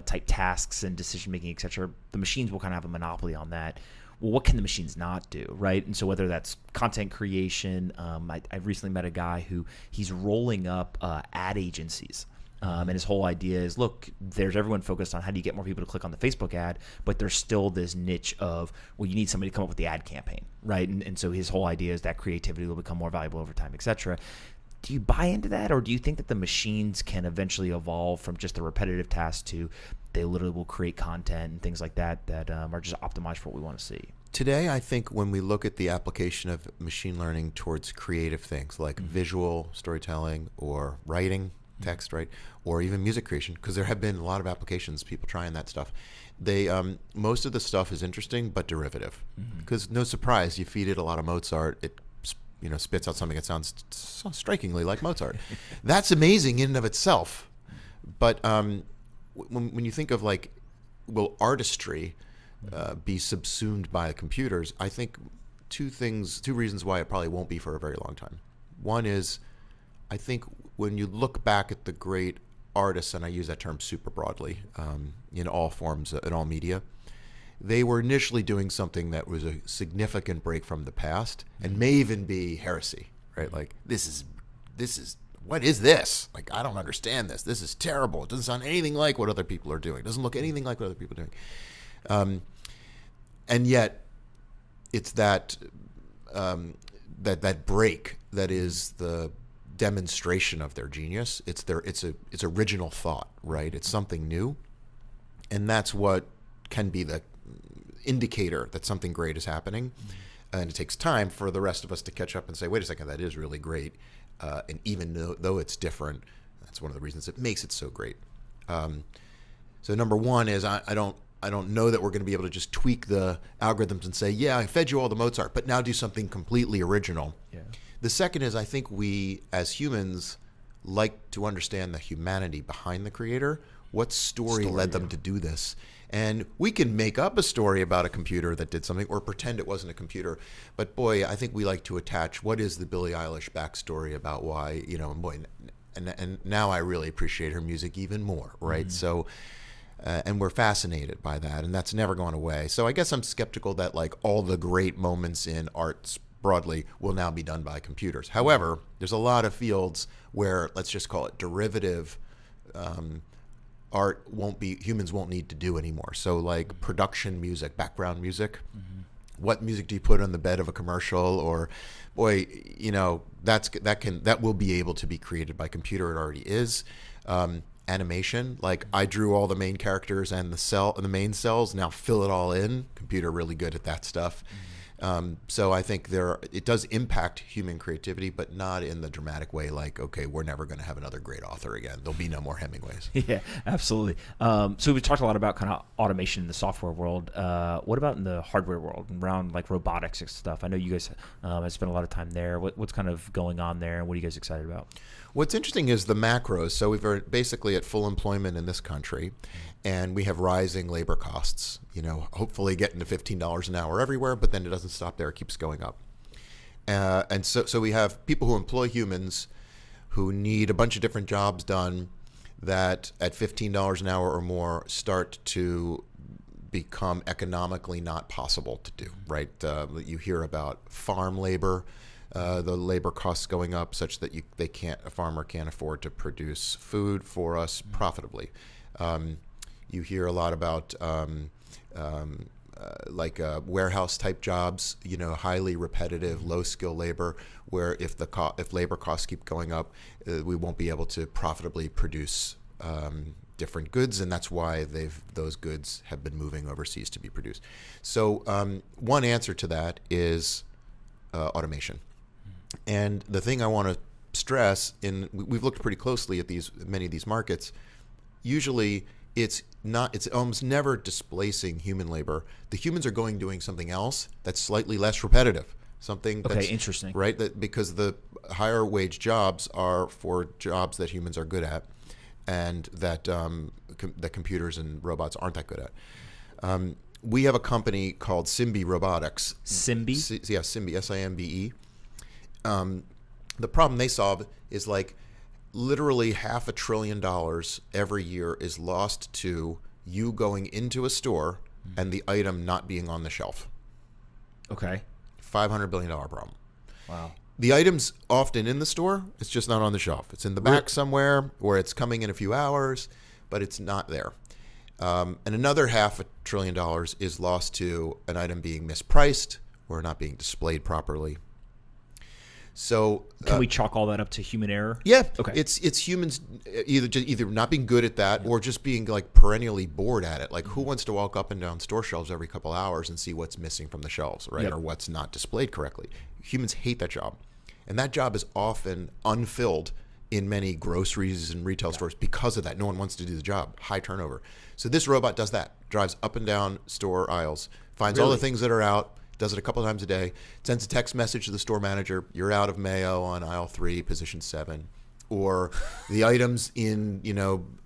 type tasks and decision-making, et cetera, the machines will kind of have a monopoly on that. Well, what can the machines not do, right? And so whether that's content creation, I recently met a guy who he's rolling up ad agencies. And his whole idea is, look, there's everyone focused on how do you get more people to click on the Facebook ad, but there's still this niche of, well, you need somebody to come up with the ad campaign, right? And so his whole idea is that creativity will become more valuable over time, et cetera. Do you buy into that, or do you think that the machines can eventually evolve from just the repetitive task to they literally will create content and things like that that are just optimized for what we want to see? Today, I think when we look at the application of machine learning towards creative things like visual storytelling or writing, text, right, or even music creation, because there have been a lot of applications, people trying that stuff. They most of the stuff is interesting but derivative, because no surprise, you feed it a lot of Mozart, it spits out something that sounds so strikingly like Mozart. That's amazing in and of itself. But when you think of like, will artistry be subsumed by computers? I think two reasons why it probably won't be for a very long time. One is, I think when you look back at the great artists, and I use that term super broadly, in all forms, in all media, they were initially doing something that was a significant break from the past and may even be heresy, right? Like, this is what is this? Like, I don't understand this. This is terrible. It doesn't sound anything like what other people are doing. It doesn't look anything like what other people are doing. And yet, it's that break that is the demonstration of their genius. It's original thought, right? It's something new, and that's what can be the indicator that something great is happening. And it takes time for the rest of us to catch up and say, wait a second, that is really great. And even though it's different, that's one of the reasons it makes it so great. So number one is I don't know that we're going to be able to just tweak the algorithms and say, yeah, I fed you all the Mozart, but now do something completely original. Yeah. The second is, I think we as humans like to understand the humanity behind the creator. What story led them to do this? And we can make up a story about a computer that did something or pretend it wasn't a computer. But boy, I think we like to attach, what is the Billie Eilish backstory about why, and boy, and now I really appreciate her music even more, right? So, and we're fascinated by that, and that's never gone away. So I guess I'm skeptical that like all the great moments in arts broadly will now be done by computers. However, there's a lot of fields where, let's just call it derivative, art humans won't need to do anymore. So like production music, background music, what music do you put on the bed of a commercial? Or boy, that will be able to be created by computer. It already is. Animation, like I drew all the main characters and the main cells, now fill it all in. Computer really good at that stuff. So I think it does impact human creativity, but not in the dramatic way like, okay, we're never going to have another great author again. There'll be no more Hemingways. Yeah, absolutely. So we talked a lot about kind of automation in the software world. What about in the hardware world, around like robotics and stuff? I know you guys have spent a lot of time there. What's kind of going on there, and what are you guys excited about? What's interesting is the macros. So we're basically at full employment in this country, and we have rising labor costs, hopefully getting to $15 an hour everywhere, but then it doesn't stop there. It keeps going up. And so we have people who employ humans who need a bunch of different jobs done that at $15 an hour or more start to become economically not possible to do, right? You hear about farm labor, the labor costs going up such that a farmer can't afford to produce food for us profitably. You hear a lot about warehouse type jobs, highly repetitive, low skill labor, where if labor costs keep going up, we won't be able to profitably produce different goods, and that's why those goods have been moving overseas to be produced. So one answer to that is automation. And the thing I want to stress, we've looked pretty closely at many of these markets. Usually, it's almost never displacing human labor. The humans are doing something else that's slightly less repetitive. Something that's interesting, right? Because the higher wage jobs are for jobs that humans are good at, and that that computers and robots aren't that good at. We have a company called Simbe Robotics. Simbe? Yeah, Simbe, S-I-M-B-E. The problem they solve is like literally $500 billion every year is lost to you going into a store and the item not being on the shelf. Okay. $500 billion problem. Wow. The item's often in the store. It's just not on the shelf. It's in the back somewhere, or it's coming in a few hours, but it's not there. And another $500 billion is lost to an item being mispriced or not being displayed properly. So can we chalk all that up to human error? Yeah. Okay. It's humans either not being good at that or just being like perennially bored at it. Like who wants to walk up and down store shelves every couple hours and see what's missing from the shelves, right? Yep. Or what's not displayed correctly. Humans hate that job. And that job is often unfilled in many groceries and retail stores because of that. No one wants to do the job. High turnover. So this robot does that. Drives up and down store aisles, finds all the things that are out, does it a couple times a day, sends a text message to the store manager, you're out of mayo on aisle 3, position 7. Or the items in,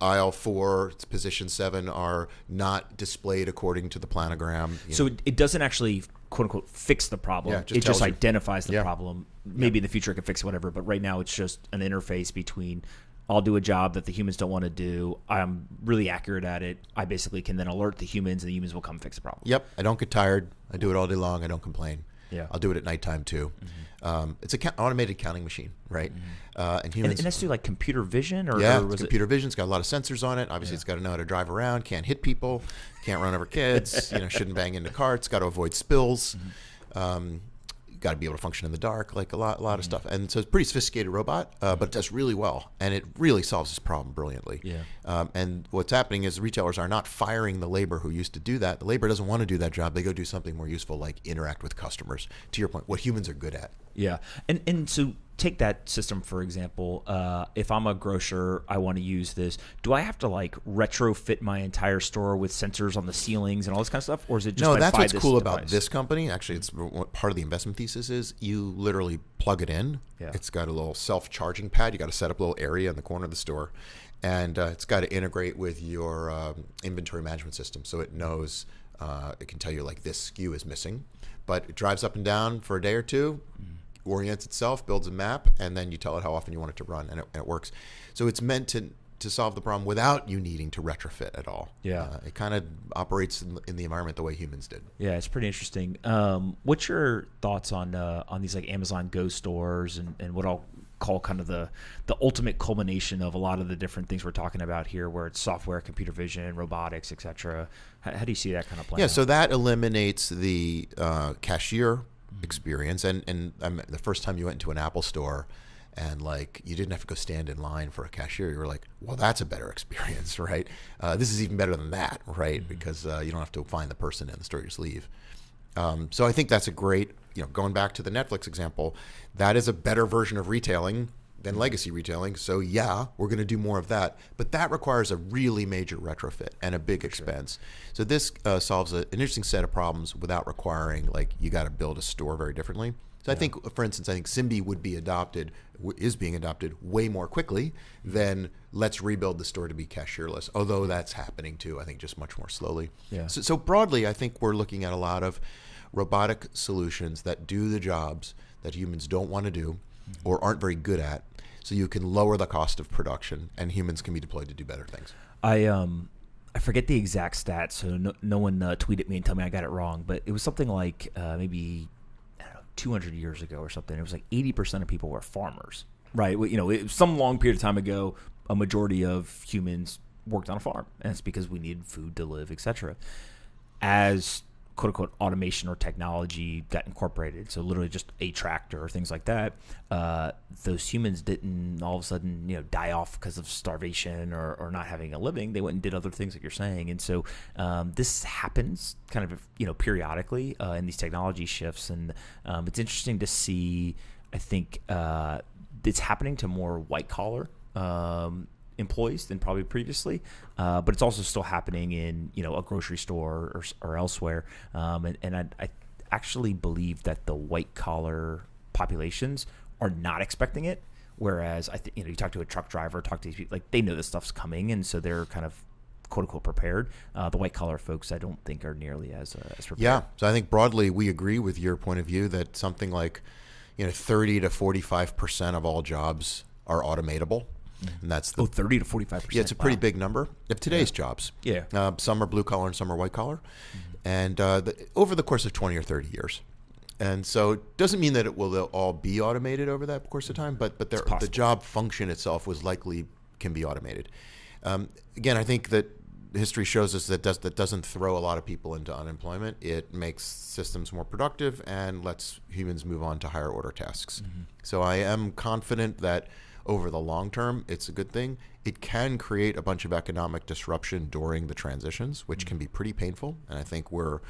aisle 4, position 7 are not displayed according to the planogram. So it doesn't actually, quote unquote, fix the problem. Yeah, it just you. identifies the problem. Maybe in the future it can fix it, whatever. But right now it's just an interface between I'll do a job that the humans don't want to do. I'm really accurate at it. I basically can then alert the humans, and the humans will come fix the problem. Yep. I don't get tired. I do it all day long. I don't complain. Yeah. I'll do it at nighttime too. It's an automated counting machine, right? And humans. And that's through like computer vision, or it's computer vision. It's got a lot of sensors on it. Obviously, it's got to know how to drive around. Can't hit people. Can't run over kids. Shouldn't bang into carts. Got to avoid spills. Got to be able to function in the dark, like a lot of stuff. And so it's a pretty sophisticated robot, but it does really well, and it really solves this problem brilliantly. Yeah. And what's happening is retailers are not firing the labor who used to do that. The labor doesn't want to do that job. They go do something more useful, like interact with customers. To your point, what humans are good at. Yeah. And so take that system, for example. If I'm a grocer, I want to use this. Do I have to like retrofit my entire store with sensors on the ceilings and all this kind of stuff? Or is it just no, I that's buy what's this cool device? about this company. Actually, it's what part of the investment thesis is. You literally plug it in. Yeah. It's got a little self-charging pad. You got to set up a little area in the corner of the store. And it's got to integrate with your inventory management system. So it knows, it can tell you like this SKU is missing. But it drives up and down for a day or two, orients itself, builds a map, and then you tell it how often you want it to run, and it works. So it's meant to solve the problem without you needing to retrofit at all. Yeah. It kind of operates in the environment the way humans did. Yeah, it's pretty interesting. What's your thoughts on these like Amazon Go stores and what I'll call kind of the ultimate culmination of a lot of the different things we're talking about here, where it's software, computer vision, robotics, etc. How do you see that kind of playing out? So that eliminates the cashier experience. And the first time you went into an Apple store and like you didn't have to go stand in line for a cashier, you were like, well, that's a better experience, right? This is even better than that, right? Because you don't have to find the person in the store, you just leave. So I think that's a great, going back to the Netflix example, that is a better version of retailing than legacy retailing. So yeah, we're going to do more of that, but that requires a really major retrofit and a big expense. So this solves an interesting set of problems without requiring like you got to build a store very differently. So I think, for instance, Simbi is being adopted way more quickly than let's rebuild the store to be cashierless, although that's happening too, I think just much more slowly. Yeah. So broadly, I think we're looking at a lot of robotic solutions that do the jobs that humans don't want to do or aren't very good at, so you can lower the cost of production and humans can be deployed to do better things. I forget the exact stats, so no one tweet at me and tell me I got it wrong, but it was something like maybe 200 years ago or something. It was like 80% of people were farmers, right? It was some long period of time ago, a majority of humans worked on a farm, and it's because we needed food to live, etc. As quote unquote automation or technology got incorporated, so literally just a tractor or things like that, those humans didn't all of a sudden die off because of starvation or not having a living. They went and did other things like you're saying, and so this happens kind of periodically in these technology shifts, and it's interesting to see. I think it's happening to more white collar employees than probably previously, but it's also still happening in a grocery store or elsewhere, and I actually believe that the white collar populations are not expecting it, whereas I think you talk to a truck driver, talk to these people, like they know this stuff's coming, and so they're kind of quote unquote prepared. The white collar folks I don't think are nearly as prepared. Yeah, so I think broadly we agree with your point of view that something like 30 to 45% of all jobs are automatable. And that's 30 to 45%. Yeah, it's a pretty big number of today's jobs. Yeah. Some are blue collar and some are white collar. And over the course of 20 or 30 years, And so it doesn't mean that it will all be automated over that course of time, but the job function itself can be automated. Again, I think that history shows us that doesn't throw a lot of people into unemployment. It makes systems more productive and lets humans move on to higher order tasks. So I am confident that over the long term, it's a good thing. It can create a bunch of economic disruption during the transitions, which can be pretty painful. And I think we're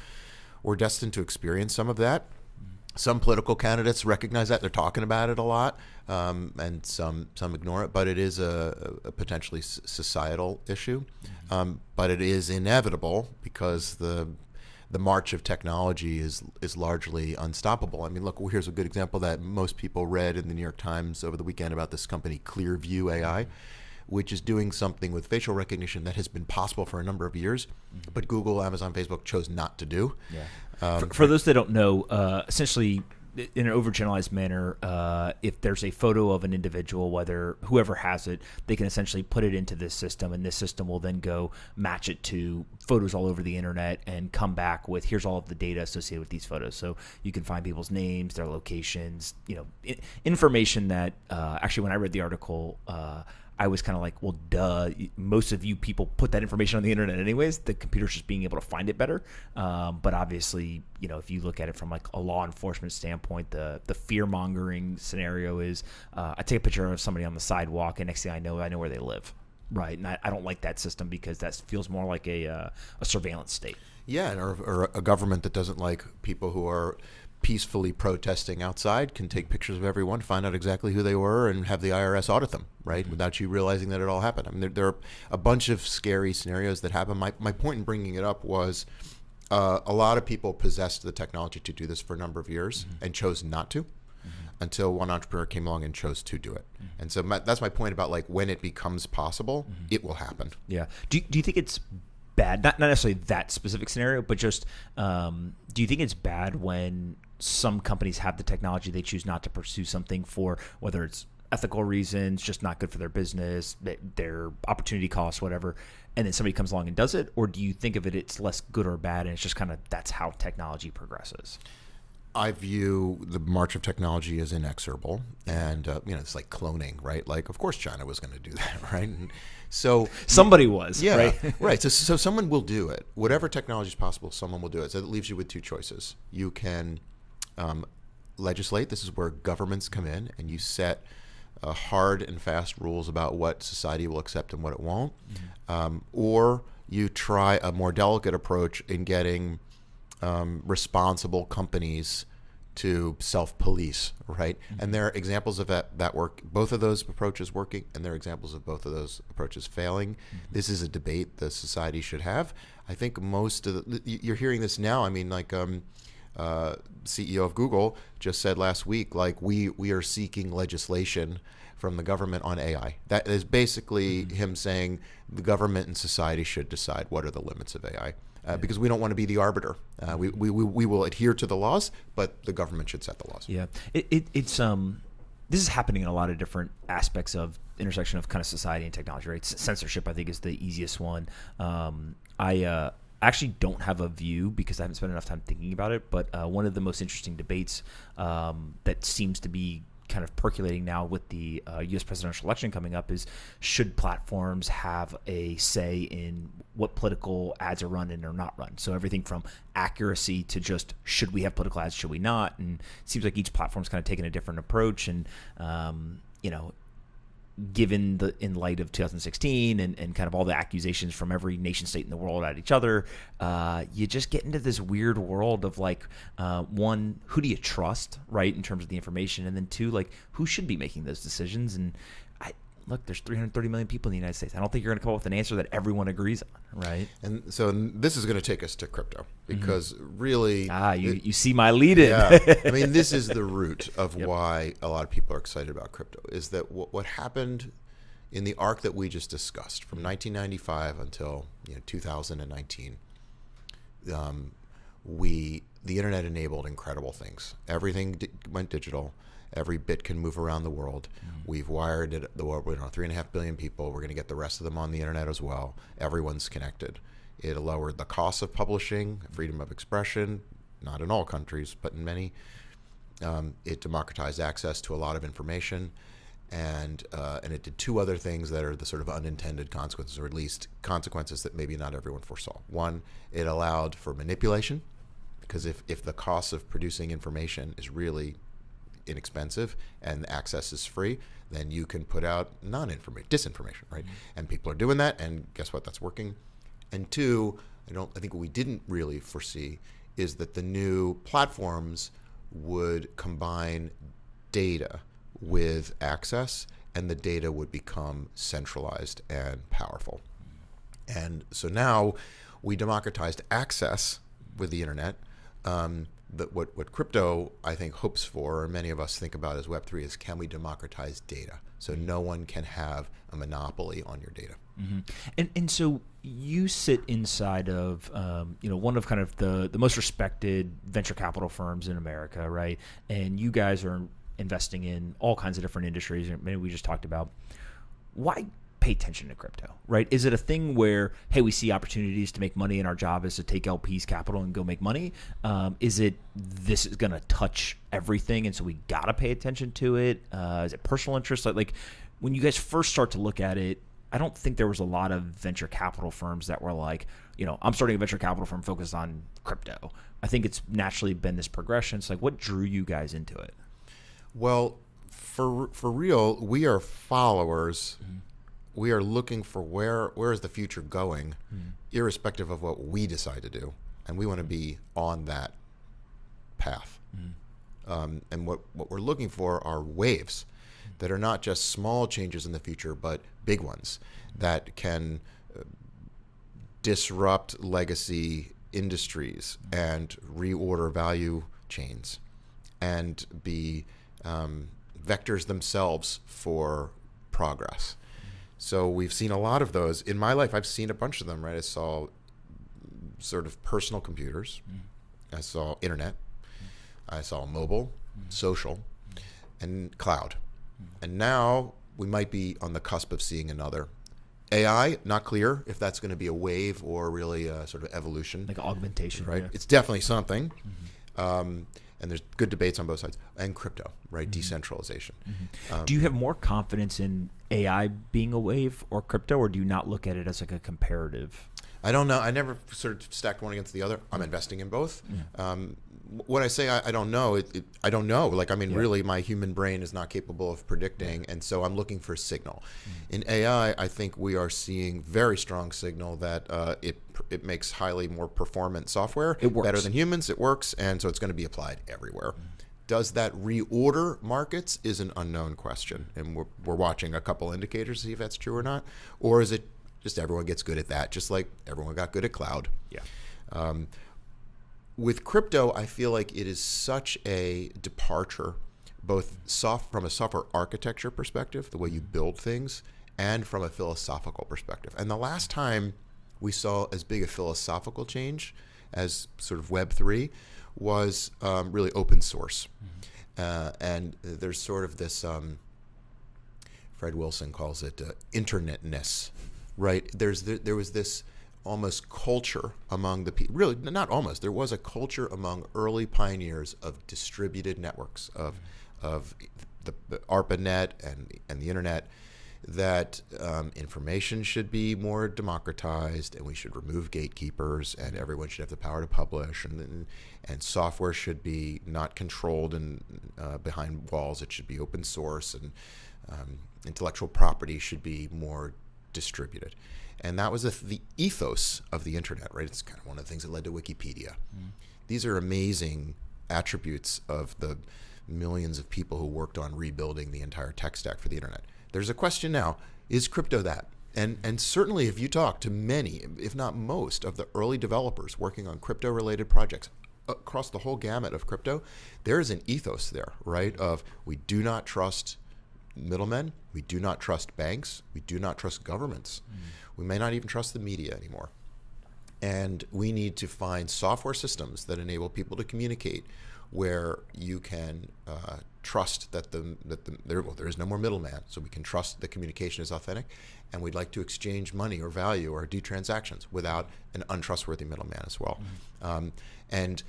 destined to experience some of that. Some political candidates recognize that. They're talking about it a lot, and some ignore it. But it is a potentially societal issue. But it is inevitable because the march of technology is largely unstoppable. I mean, look, here's a good example that most people read in the New York Times over the weekend about this company, Clearview AI, which is doing something with facial recognition that has been possible for a number of years, but Google, Amazon, Facebook chose not to do. For those that don't know, essentially, in an overgeneralized manner, if there's a photo of an individual, whoever has it, they can essentially put it into this system, and this system will then go match it to photos all over the internet and come back with, here's all of the data associated with these photos. So you can find people's names, their locations, information that actually, when I read the article, I was kind of like, well, duh. Most of you people put that information on the internet anyways. The computer's just being able to find it better. But obviously, if you look at it from like a law enforcement standpoint, the fear mongering scenario is, I take a picture of somebody on the sidewalk, and next thing I know where they live, right? And I don't like that system because that feels more like a surveillance state. Yeah, or a government that doesn't like people who are peacefully protesting outside can take pictures of everyone, find out exactly who they were, and have the IRS audit them, right, without you realizing that it all happened. I mean, there are a bunch of scary scenarios that happen. My point in bringing it up was a lot of people possessed the technology to do this for a number of years and chose not to until one entrepreneur came along and chose to do it. And so that's my point about, like, when it becomes possible, it will happen. Yeah. Do you think it's bad, not necessarily that specific scenario, but just do you think it's bad when some companies have the technology, they choose not to pursue something for whether it's ethical reasons, just not good for their business, their opportunity costs, whatever, and then somebody comes along and does it? Or do you think of it's less good or bad, and it's just kind of that's how technology progresses? I view the march of technology as inexorable, and it's like cloning, right? Like, of course, China was going to do that, right? And so somebody was, yeah, right? Right. So someone will do it. Whatever technology is possible, someone will do it. So it leaves you with two choices. You can legislate. This is where governments come in, and you set hard and fast rules about what society will accept and what it won't, or you try a more delicate approach in getting responsible companies to self-police, right? And there are examples of that work, both of those approaches working, and there are examples of both of those approaches failing. This is a debate that society should have. I think most of you're hearing this now. I mean, like CEO of Google just said last week, like, we are seeking legislation from the government on AI. That is basically him saying the government and society should decide what are the limits of AI. Because we don't want to be the arbiter. We will adhere to the laws, but the government should set the laws. Yeah, it's this is happening in a lot of different aspects of intersection of kind of society and technology, right? Censorship, I think, is the easiest one. I actually don't have a view because I haven't spent enough time thinking about it, but one of the most interesting debates that seems to be kind of percolating now with the U.S. presidential election coming up is, should platforms have a say in what political ads are run and are not run? So everything from accuracy to just, should we have political ads, should we not? And it seems like each platform's kind of taking a different approach. And, given in light of 2016 and kind of all the accusations from every nation state in the world at each other, you just get into this weird world of, like, one, who do you trust, right, in terms of the information, and then two, like, who should be making those decisions? And look, there's 330 million people in the United States. I don't think you're going to come up with an answer that everyone agrees on, right? And so this is going to take us to crypto because really... you see my lead in. Yeah. I mean, this is the root of why a lot of people are excited about crypto, is that what happened in the arc that we just discussed from 1995 until 2019, the internet enabled incredible things. Everything went digital. Every bit can move around the world. We've wired it. The world, 3.5 billion people. We're going to get the rest of them on the internet as well. Everyone's connected. It lowered the cost of publishing, freedom of expression, not in all countries, but in many, it democratized access to a lot of information, and it did two other things that are the sort of unintended consequences, or at least consequences that maybe not everyone foresaw. One, it allowed for manipulation, because if the cost of producing information is really inexpensive and access is free, then you can put out disinformation, right? And people are doing that, and guess what? That's working. And two, I think what we didn't really foresee is that the new platforms would combine data with access, and the data would become centralized and powerful. And so now we democratized access with the internet. What crypto, I think, hopes for, or many of us think about as Web3, is can we democratize data so no one can have a monopoly on your data. And so you sit inside of one of kind of the most respected venture capital firms in America, right? And you guys are investing in all kinds of different industries. Maybe we just talked about. Why pay attention to crypto, right? Is it a thing where, hey, we see opportunities to make money and our job is to take LP's capital and go make money? Is it this is going to touch everything and so we got to pay attention to it? Is it personal interest? Like when you guys first start to look at it, I don't think there was a lot of venture capital firms that were like, I'm starting a venture capital firm focused on crypto. I think it's naturally been this progression. It's like, what drew you guys into it? Well, for real, we are followers. We are looking for where is the future going, irrespective of what we decide to do, and we want to be on that path. And what we're looking for are waves that are not just small changes in the future, but big ones that can disrupt legacy industries and reorder value chains and be vectors themselves for progress. So we've seen a lot of those. In my life, I've seen a bunch of them, right? I saw sort of personal computers. I saw internet. I saw mobile, social, and cloud. And now we might be on the cusp of seeing another. AI, not clear if that's going to be a wave or really a sort of evolution. Like augmentation. Right? Yeah. It's definitely something. And there's good debates on both sides. And crypto, right? Decentralization. Do you have more confidence in AI being a wave or crypto, or do you not look at it as like a comparative? I don't know. I never sort of stacked one against the other. I'm investing in both. When I say I don't know, I don't know. Like, I mean, really, my human brain is not capable of predicting, and so I'm looking for signal. In AI, I think we are seeing very strong signal that it makes highly more performant software. It works better than humans. It works, and so it's going to be applied everywhere. Does that reorder markets is an unknown question, and we're watching a couple indicators to see if that's true or not, or is it just everyone gets good at that, just like everyone got good at cloud. With crypto, I feel like it is such a departure, both from a software architecture perspective, the way you build things, and from a philosophical perspective. And the last time we saw as big a philosophical change as sort of Web3 was really open source. And there's sort of this, Fred Wilson calls it internetness, right? There was this almost culture among the people, really not almost, there was a culture among early pioneers of distributed networks, of the ARPANET and the internet, that information should be more democratized, and we should remove gatekeepers, and everyone should have the power to publish, and software should be not controlled and behind walls. It should be open source, and intellectual property should be more distributed. And that was the ethos of the internet, right? It's kind of one of the things that led to Wikipedia. These are amazing attributes of the millions of people who worked on rebuilding the entire tech stack for the internet. There's a question now, is crypto that? And certainly if you talk to many, if not most, of the early developers working on crypto-related projects across the whole gamut of crypto, there is an ethos there, right? Of we do not trust middlemen, we do not trust banks, we do not trust governments. We may not even trust the media anymore. And we need to find software systems that enable people to communicate, where you can trust that there is no more middleman, so we can trust the communication is authentic, and we'd like to exchange money or value or do transactions without an untrustworthy middleman as well. And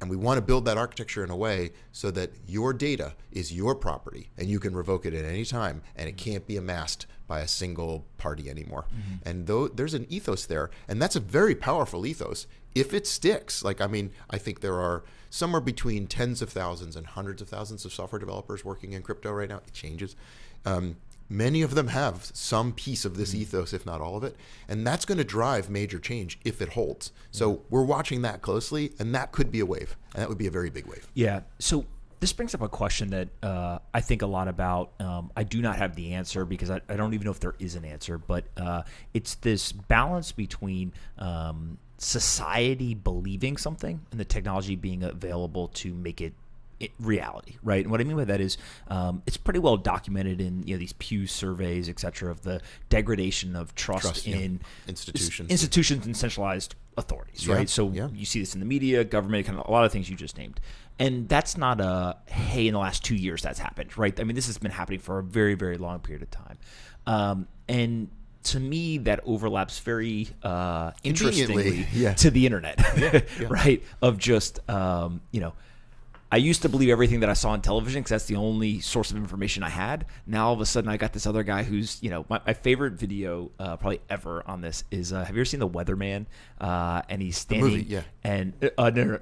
And we want to build that architecture in a way so that your data is your property and you can revoke it at any time, and it can't be amassed by a single party anymore. And there's an ethos there, and that's a very powerful ethos if it sticks. Like, I mean, I think there are somewhere between tens of thousands and hundreds of thousands of software developers working in crypto right now. It changes. Many of them have some piece of this ethos, if not all of it, and that's going to drive major change if it holds. So we're watching that closely, and that could be a wave, and that would be a very big wave. Yeah. So this brings up a question that I think a lot about. I do not have the answer because I don't even know if there is an answer, but it's this balance between society believing something and the technology being available to make it reality, right? And what I mean by that is it's pretty well documented in these Pew surveys, et cetera, of the degradation of trust in institutions and centralized authorities, right? So you see this in the media, government, kind of a lot of things you just named. And that's not hey, in the last 2 years that's happened, right? I mean, this has been happening for a very, very long period of time. And to me, that overlaps very interestingly to the internet, right? Of just, I used to believe everything that I saw on television because that's the only source of information I had. Now, all of a sudden, I got this other guy who's, my favorite video probably ever on this is, have you ever seen The Weatherman? And he's standing. The movie, And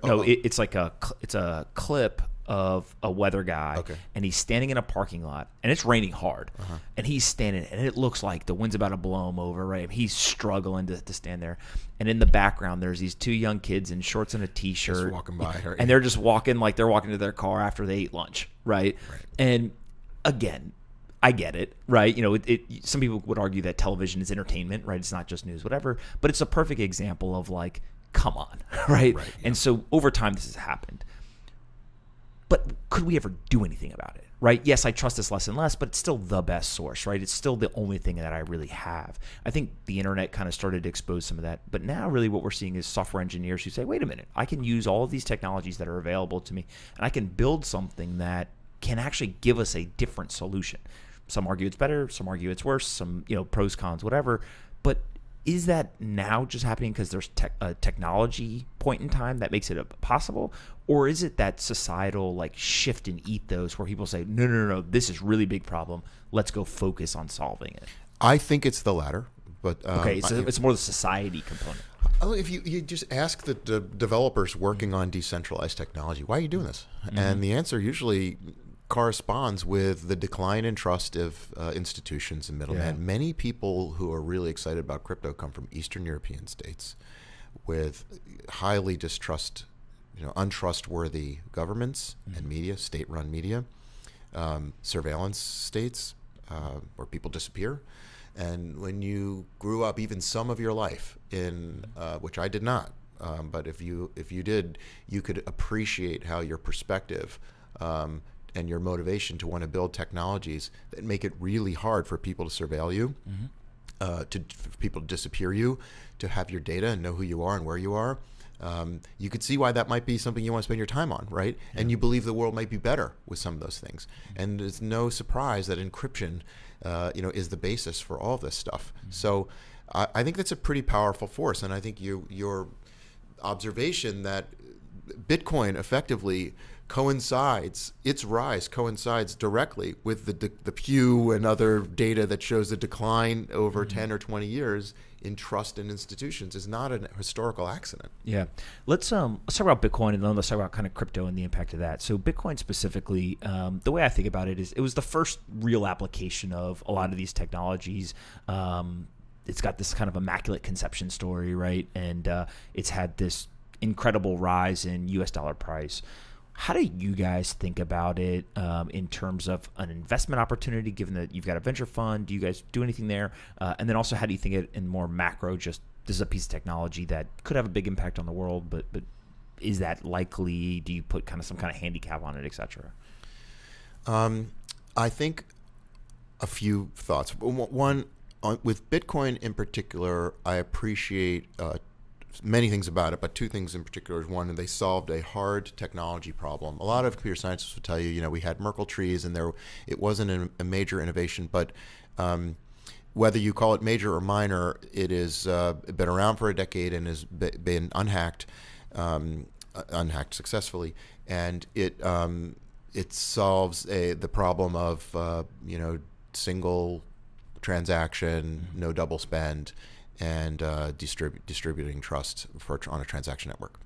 no. It's like it's a clip of a weather guy, and he's standing in a parking lot, and it's raining hard, and he's standing, and it looks like the wind's about to blow him over, right? He's struggling to stand there, and in the background, there's these two young kids in shorts and a t-shirt, just walking by, and they're just walking like they're walking to their car after they ate lunch, right? And again, I get it, right? Some people would argue that television is entertainment, right? It's not just news, whatever, but it's a perfect example of like, come on, right? And so over time, this has happened. But could we ever do anything about it, right? Yes, I trust this less and less, but it's still the best source, right? It's still the only thing that I really have. I think the internet kind of started to expose some of that. But now really what we're seeing is software engineers who say, wait a minute, I can use all of these technologies that are available to me, and I can build something that can actually give us a different solution. Some argue it's better, some argue it's worse, some pros, cons, whatever. But is that now just happening because there's a technology point in time that makes it possible? Or is it that societal shift in ethos where people say, no, this is really big problem. Let's go focus on solving it? I think it's the latter. But it's more the society component. If you just ask the developers working on decentralized technology, why are you doing this? And the answer usually corresponds with the decline in trust of institutions and middlemen. Many people who are really excited about crypto come from Eastern European states with highly untrustworthy governments and media, state-run media, surveillance states where people disappear. And when you grew up even some of your life in, which I did not, but if you did, you could appreciate how your perspective and your motivation to want to build technologies that make it really hard for people to surveil you, for people to disappear you, to have your data and know who you are and where you are. You could see why that might be something you want to spend your time on, right? And you believe the world might be better with some of those things. And it's no surprise that encryption, is the basis for all this stuff. So I think that's a pretty powerful force. And I think your observation that Bitcoin effectively its rise coincides directly with the Pew and other data that shows the decline over 10 or 20 years in trust in institutions is not a historical accident. Yeah. Let's talk about Bitcoin, and then let's talk about kind of crypto and the impact of that. So Bitcoin specifically, the way I think about it is it was the first real application of a lot of these technologies. It's got this kind of immaculate conception story, right? And it's had this incredible rise in US dollar price. How do you guys think about it in terms of an investment opportunity, given that you've got a venture fund? Do you guys do anything there? And then also, how do you think it in more macro, just this is a piece of technology that could have a big impact on the world, but is that likely? Do you put kind of some kind of handicap on it, et cetera? I think a few thoughts. One, with Bitcoin in particular, I appreciate many things about it, but two things in particular. One, they solved a hard technology problem. A lot of computer scientists will tell you, we had Merkle trees, and it wasn't a major innovation, but whether you call it major or minor, it has been around for a decade and has been unhacked. unhacked successfully, and it solves the problem of single transaction, no double spend, and distributing trust on a transaction network.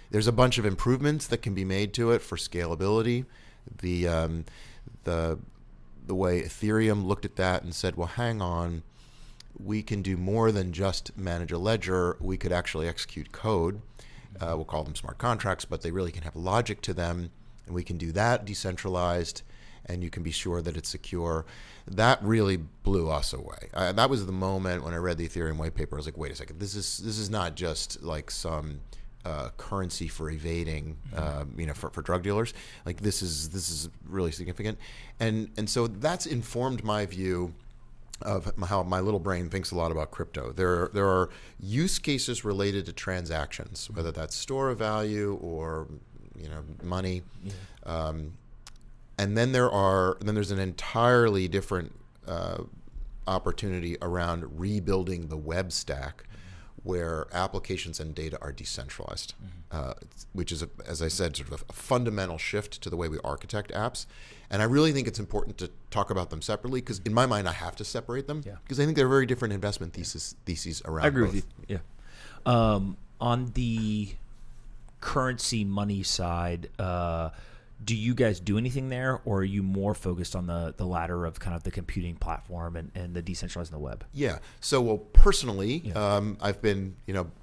There's a bunch of improvements that can be made to it for scalability. The way Ethereum looked at that and said, well, hang on, we can do more than just manage a ledger. We could actually execute code. We'll call them smart contracts, but they really can have logic to them, and we can do that decentralized, and you can be sure that it's secure. That really blew us away. That was the moment when I read the Ethereum white paper. I was like, wait a second, this is not just like some currency for evading, for drug dealers. Like this is really significant, and so that's informed my view of how my little brain thinks a lot about crypto. There are use cases related to transactions, whether that's store of value or money, and then there's an entirely different opportunity around rebuilding the web stack, where applications and data are decentralized, which is, as I said, sort of a fundamental shift to the way we architect apps. And I really think it's important to talk about them separately, because in my mind, I have to separate them, because I think they're very different investment theses around I agree both. with you. Yeah. On the currency money side, do you guys do anything there, or are you more focused on the ladder of kind of the computing platform and the decentralizing the web? Yeah. So, well, personally, I've been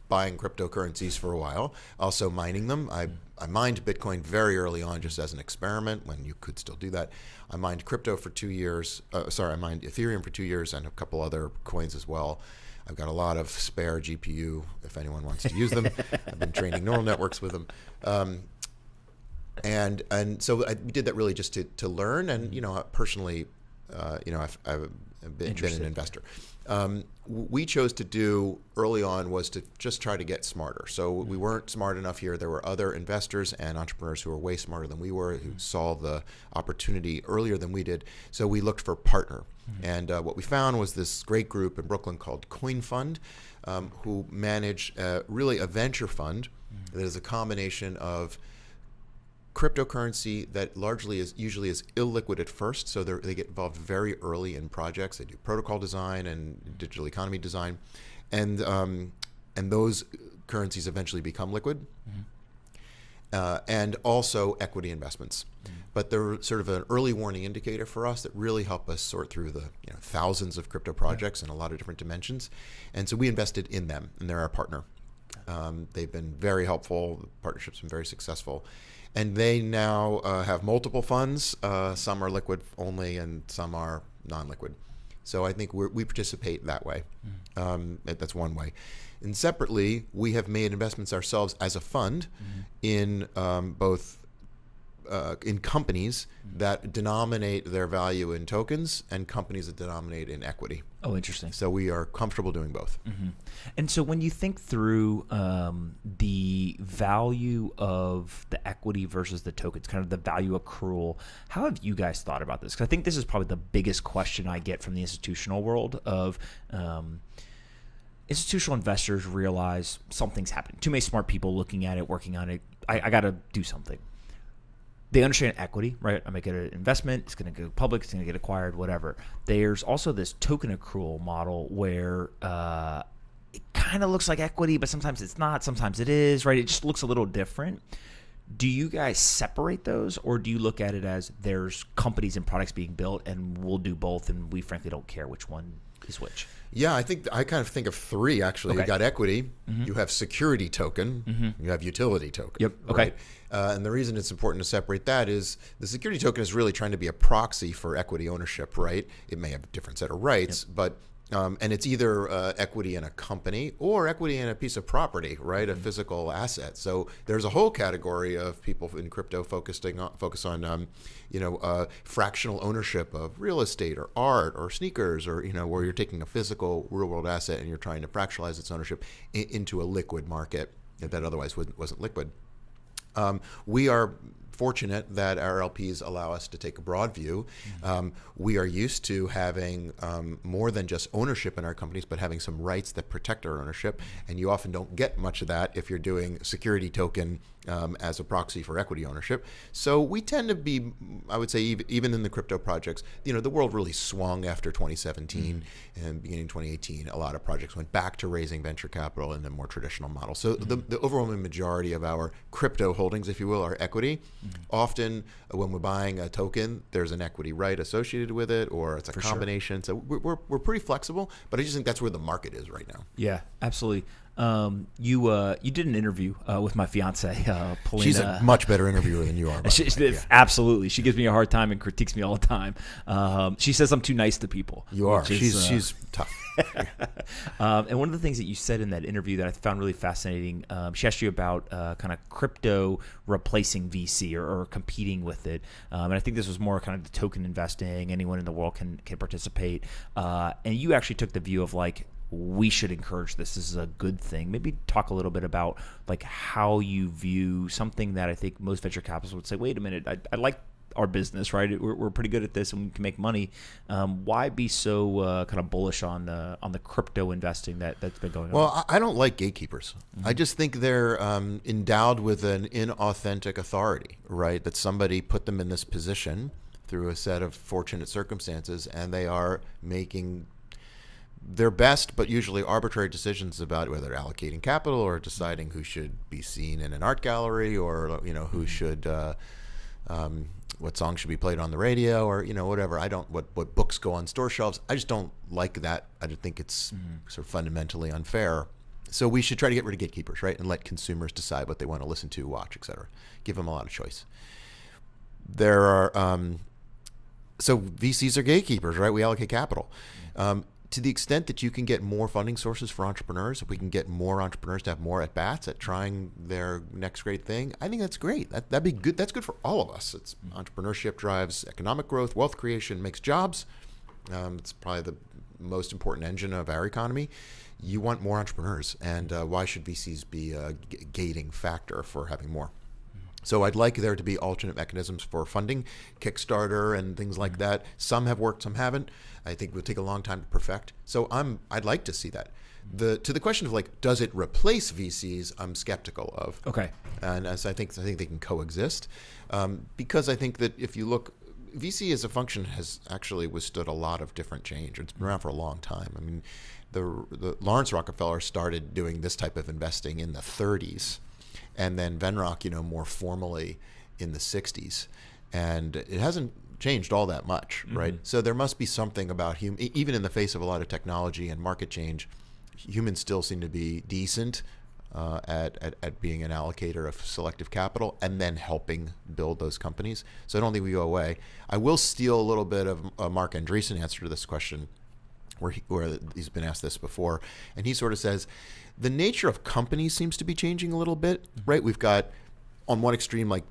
buying cryptocurrencies for a while, also mining them. I mined Bitcoin very early on, just as an experiment when you could still do that. I mined crypto for 2 years. I mined Ethereum for 2 years and a couple other coins as well. I've got a lot of spare GPU if anyone wants to use them. I've been training neural networks with them. And so we did that really just to learn, and personally, I've been an investor. We chose to do early on was to just try to get smarter. So we weren't smart enough here. There were other investors and entrepreneurs who were way smarter than we were, who saw the opportunity earlier than we did. So we looked for a partner. And what we found was this great group in Brooklyn called Coin Fund, who manage really a venture fund that is a combination of cryptocurrency that usually is illiquid at first, so they get involved very early in projects. They do protocol design and digital economy design, and those currencies eventually become liquid, and also equity investments. But they're sort of an early warning indicator for us that really help us sort through the thousands of crypto projects in a lot of different dimensions, and so we invested in them, and they're our partner. They've been very helpful. The partnership's been very successful. And they now have multiple funds. Some are liquid only, and some are non-liquid. So I think we participate that way. That's one way. And separately, we have made investments ourselves as a fund in both in companies that denominate their value in tokens and companies that denominate in equity. Oh, interesting. So we are comfortable doing both. And so when you think through the value of the equity versus the tokens, kind of the value accrual, how have you guys thought about this? Because I think this is probably the biggest question I get from the institutional world of institutional investors realize something's happening. Too many smart people looking at it, working on it. I got to do something. They understand equity, right? I make an investment, it's going to go public, it's going to get acquired, whatever. There's also this token accrual model where it kind of looks like equity, but sometimes it's not, sometimes it is, right? It just looks a little different. Do you guys separate those, or do you look at it as there's companies and products being built and we'll do both, and we frankly don't care which one is which? Yeah, I kind of think of three, actually. Okay. You got equity, you have security token, you have utility token. Yep. Okay. Right? And the reason it's important to separate that is the security token is really trying to be a proxy for equity ownership, right? It may have a different set of rights, but and it's either equity in a company or equity in a piece of property, right? A physical asset. So there's a whole category of people in crypto focus on fractional ownership of real estate or art or sneakers, or where you're taking a physical real world asset and you're trying to fractionalize its ownership into a liquid market that otherwise wasn't liquid. We are fortunate that our LPs allow us to take a broad view. We are used to having more than just ownership in our companies, but having some rights that protect our ownership. And you often don't get much of that if you're doing security token as a proxy for equity ownership. So we tend to be, I would say, even in the crypto projects, the world really swung after 2017 and beginning 2018. A lot of projects went back to raising venture capital in a more traditional model. So the overwhelming majority of our crypto holdings, if you will, are equity. Often when we're buying a token, there's an equity right associated with it, or it's a combination. So we're pretty flexible, but I just think that's where the market is right now. Yeah, absolutely. You did an interview with my fiance, Paulina. She's a much better interviewer than you are. Absolutely, she gives me a hard time and critiques me all the time. She says I'm too nice to people. You are. She's tough. And one of the things that you said in that interview that I found really fascinating, she asked you about kind of crypto replacing VC or competing with it. And I think this was more kind of the token investing. Anyone in the world can participate. And you actually took the view of like, we should encourage this. This is a good thing. Maybe talk a little bit about like how you view something that I think most venture capitalists would say, wait a minute, I like our business, right? We're pretty good at this and we can make money. Why be so kind of bullish on the crypto investing that's been going on? Well, I don't like gatekeepers. I just think they're endowed with an inauthentic authority, right? That somebody put them in this position through a set of fortunate circumstances, and they are making their best, but usually arbitrary decisions about whether allocating capital or deciding who should be seen in an art gallery, or who should, what song should be played on the radio, or whatever. I don't what books go on store shelves. I just don't like that. I don't think it's sort of fundamentally unfair. So we should try to get rid of gatekeepers, right, and let consumers decide what they want to listen to, watch, etc. Give them a lot of choice. There are so VCs are gatekeepers, right? We allocate capital. To the extent that you can get more funding sources for entrepreneurs, if we can get more entrepreneurs to have more at-bats at trying their next great thing, I think that's great. That'd be good. That's good for all of us. It's entrepreneurship drives economic growth, wealth creation, makes jobs. It's probably the most important engine of our economy. You want more entrepreneurs, and why should VCs be a gating factor for having more? So I'd like there to be alternate mechanisms for funding, Kickstarter and things like that. Some have worked, some haven't. I think it would take a long time to perfect. So I'd like to see that. To the question of like, does it replace VCs? I'm skeptical of. Okay. And as I think they can coexist, because I think that if you look, VC as a function has actually withstood a lot of different change. It's been around for a long time. I mean, the Lawrence Rockefeller started doing this type of investing in the 30s. And then Venrock, more formally in the 60s. And it hasn't changed all that much, right? So there must be something about even in the face of a lot of technology and market change, humans still seem to be decent at being an allocator of selective capital and then helping build those companies. So I don't think we go away. I will steal a little bit of Mark Andreessen answer to this question, where he's been asked this before, and he sort of says, the nature of companies seems to be changing a little bit, right? We've got on one extreme like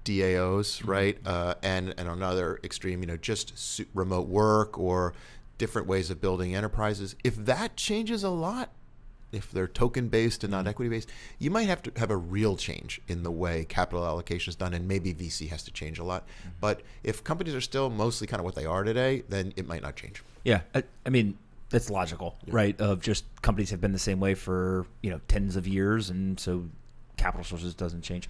DAOs, right, and on another extreme, just remote work or different ways of building enterprises. If that changes a lot, if they're token based and not equity based, you might have to have a real change in the way capital allocation is done, and maybe VC has to change a lot. But if companies are still mostly kind of what they are today, then it might not change. Yeah, I mean, that's logical, right? Of just companies have been the same way for tens of years, and so capital sources doesn't change.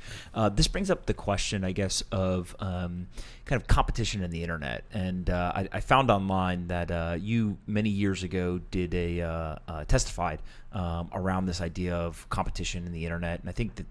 This brings up the question, I guess, of kind of competition in the internet. And I found online that you many years ago did testified around this idea of competition in the internet, and I think that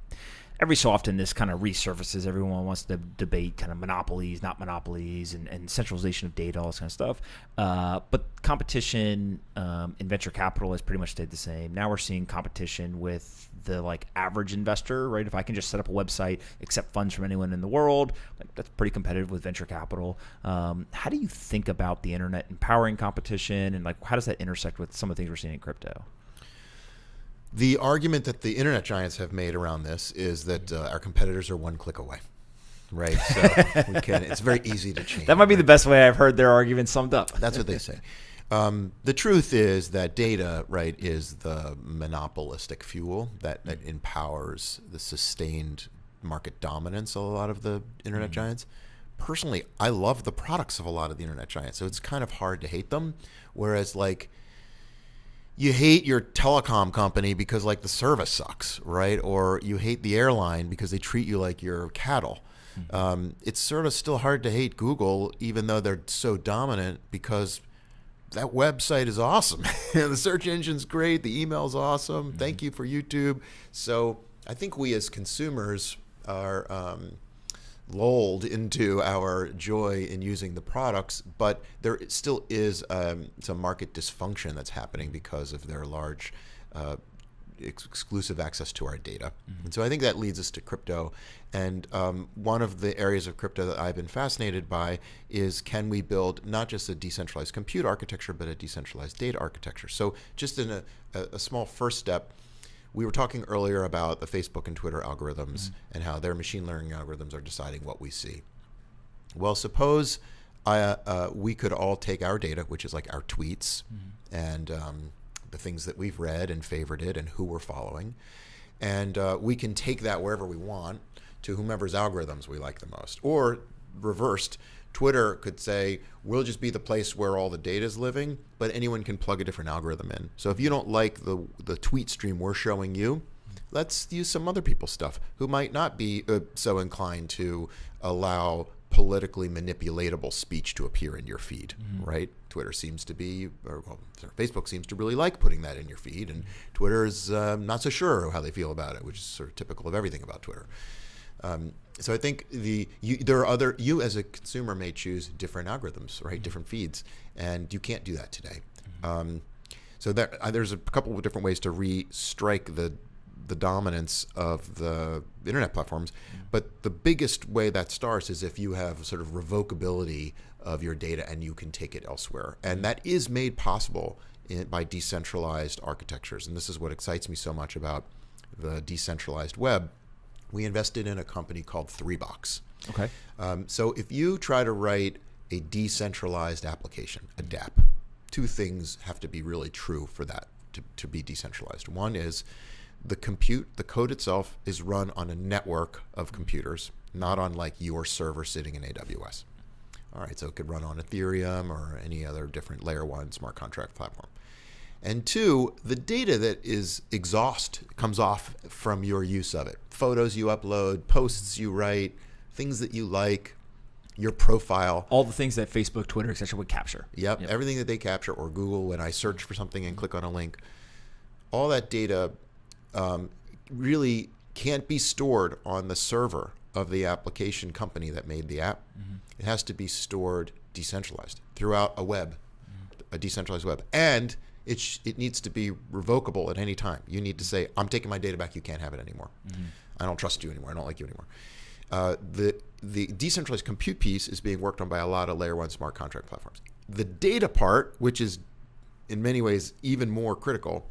every so often this kind of resurfaces. Everyone wants to debate kind of monopolies, not monopolies, and centralization of data, all this kind of stuff. But competition in venture capital has pretty much stayed the same. Now we're seeing competition with the average investor, right? If I can just set up a website, accept funds from anyone in the world, that's pretty competitive with venture capital. How do you think about the internet empowering competition, and how does that intersect with some of the things we're seeing in crypto? The argument that the internet giants have made around this is that our competitors are one click away, right? So it's very easy to change. That might be the best way I've heard their argument summed up. That's what they say. The truth is that data, right, is the monopolistic fuel that empowers the sustained market dominance of a lot of the internet giants. Personally, I love the products of a lot of the internet giants, so it's kind of hard to hate them. Whereas like you hate your telecom company because like the service sucks, right? Or you hate the airline because they treat you like you're cattle. It's sort of still hard to hate Google, even though they're so dominant, because that website is awesome. The search engine's great. The email's awesome. Thank you for YouTube. So I think we as consumers are lulled into our joy in using the products, but there still is some market dysfunction that's happening because of their large exclusive access to our data. And so I think that leads us to crypto. And one of the areas of crypto that I've been fascinated by is, can we build not just a decentralized compute architecture, but a decentralized data architecture? So just in a small first step, we were talking earlier about the Facebook and Twitter algorithms and how their machine learning algorithms are deciding what we see. Well, suppose we could all take our data, which is like our tweets and the things that we've read and favorited and who we're following, and we can take that wherever we want to whomever's algorithms we like the most. Or reversed, Twitter could say, we'll just be the place where all the data is living, but anyone can plug a different algorithm in. So if you don't like the tweet stream we're showing you, let's use some other people's stuff who might not be so inclined to allow politically manipulatable speech to appear in your feed, right? Twitter seems to be, Facebook seems to really like putting that in your feed, and Twitter is not so sure how they feel about it, which is sort of typical of everything about Twitter. So I think you as a consumer may choose different algorithms, right? Different feeds, and you can't do that today. So there's a couple of different ways to re-strike the dominance of the internet platforms, but the biggest way that starts is if you have sort of revocability of your data and you can take it elsewhere, and that is made possible by decentralized architectures. And this is what excites me so much about the decentralized web. We invested in a company called 3box. Okay. So if you try to write a decentralized application, a DApp, two things have to be really true for that to be decentralized. One is the code itself is run on a network of computers, not on like your server sitting in AWS. All right, so it could run on Ethereum or any other different layer 1 smart contract platform. And two, the data that is exhaust comes off from your use of it. Photos you upload, posts you write, things that you like, your profile. All the things that Facebook, Twitter, etc. would capture. Yep, everything that they capture, or Google when I search for something and click on a link. All that data really can't be stored on the server of the application company that made the app. It has to be stored decentralized throughout a web, a decentralized web. And it needs to be revocable at any time. You need to say, I'm taking my data back, you can't have it anymore. I don't trust you anymore, I don't like you anymore. The decentralized compute piece is being worked on by a lot of layer 1 smart contract platforms. The data part, which is in many ways even more critical,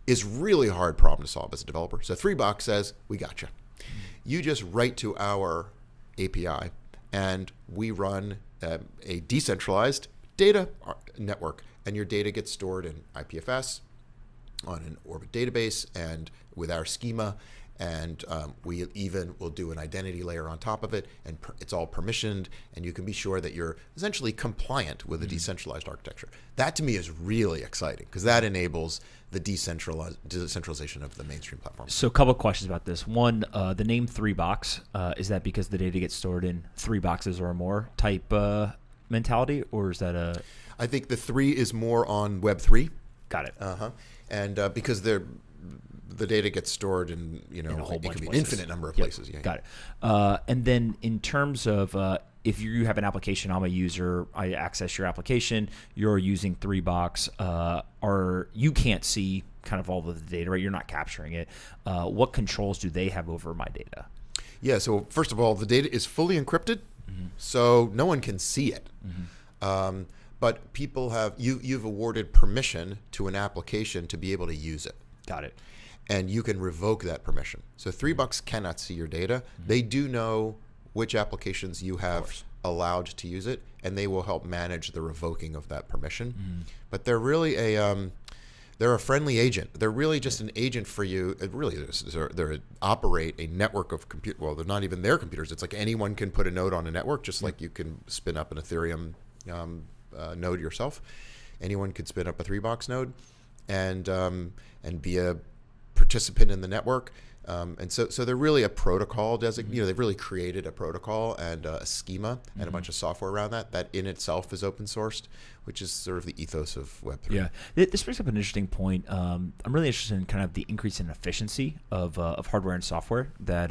is really a hard problem to solve as a developer. So 3box says, we got you. You just write to our API, and we run a decentralized data network, and your data gets stored in IPFS on an Orbit database and with our schema, and we even will do an identity layer on top of it, and it's all permissioned, and you can be sure that you're essentially compliant with a decentralized architecture. That to me is really exciting, because that enables the decentralization of the mainstream platform. So a couple of questions about this. One, the name 3box, is that because the data gets stored in 3 boxes or more type mentality, or is that a... I think the 3 is more on Web3. Got it. And because the data gets stored in, a whole it bunch can be of an places. infinite number of places. Yeah. Got it. And then in terms of if you have an application, I'm a user, I access your application, you're using 3box, or you can't see kind of all of the data, right? You're not capturing it. What controls do they have over my data? Yeah, so first of all, the data is fully encrypted, so no one can see it. But people have, you've awarded permission to an application to be able to use it. Got it. And you can revoke that permission. So 3box cannot see your data. They do know which applications you have allowed to use it, and they will help manage the revoking of that permission. But they're really They're a friendly agent. They're really just an agent for you. It really is. They operate a network of compute. Well, they're not even their computers. It's like anyone can put a node on a network, just like you can spin up an Ethereum node yourself. Anyone could spin up a 3-box node and be a participant in the network. And so they're really a protocol they've really created a protocol and a schema and a bunch of software around that in itself is open sourced, which is sort of the ethos of Web3. Yeah, this brings up an interesting point. I'm really interested in kind of the increase in efficiency of hardware and software that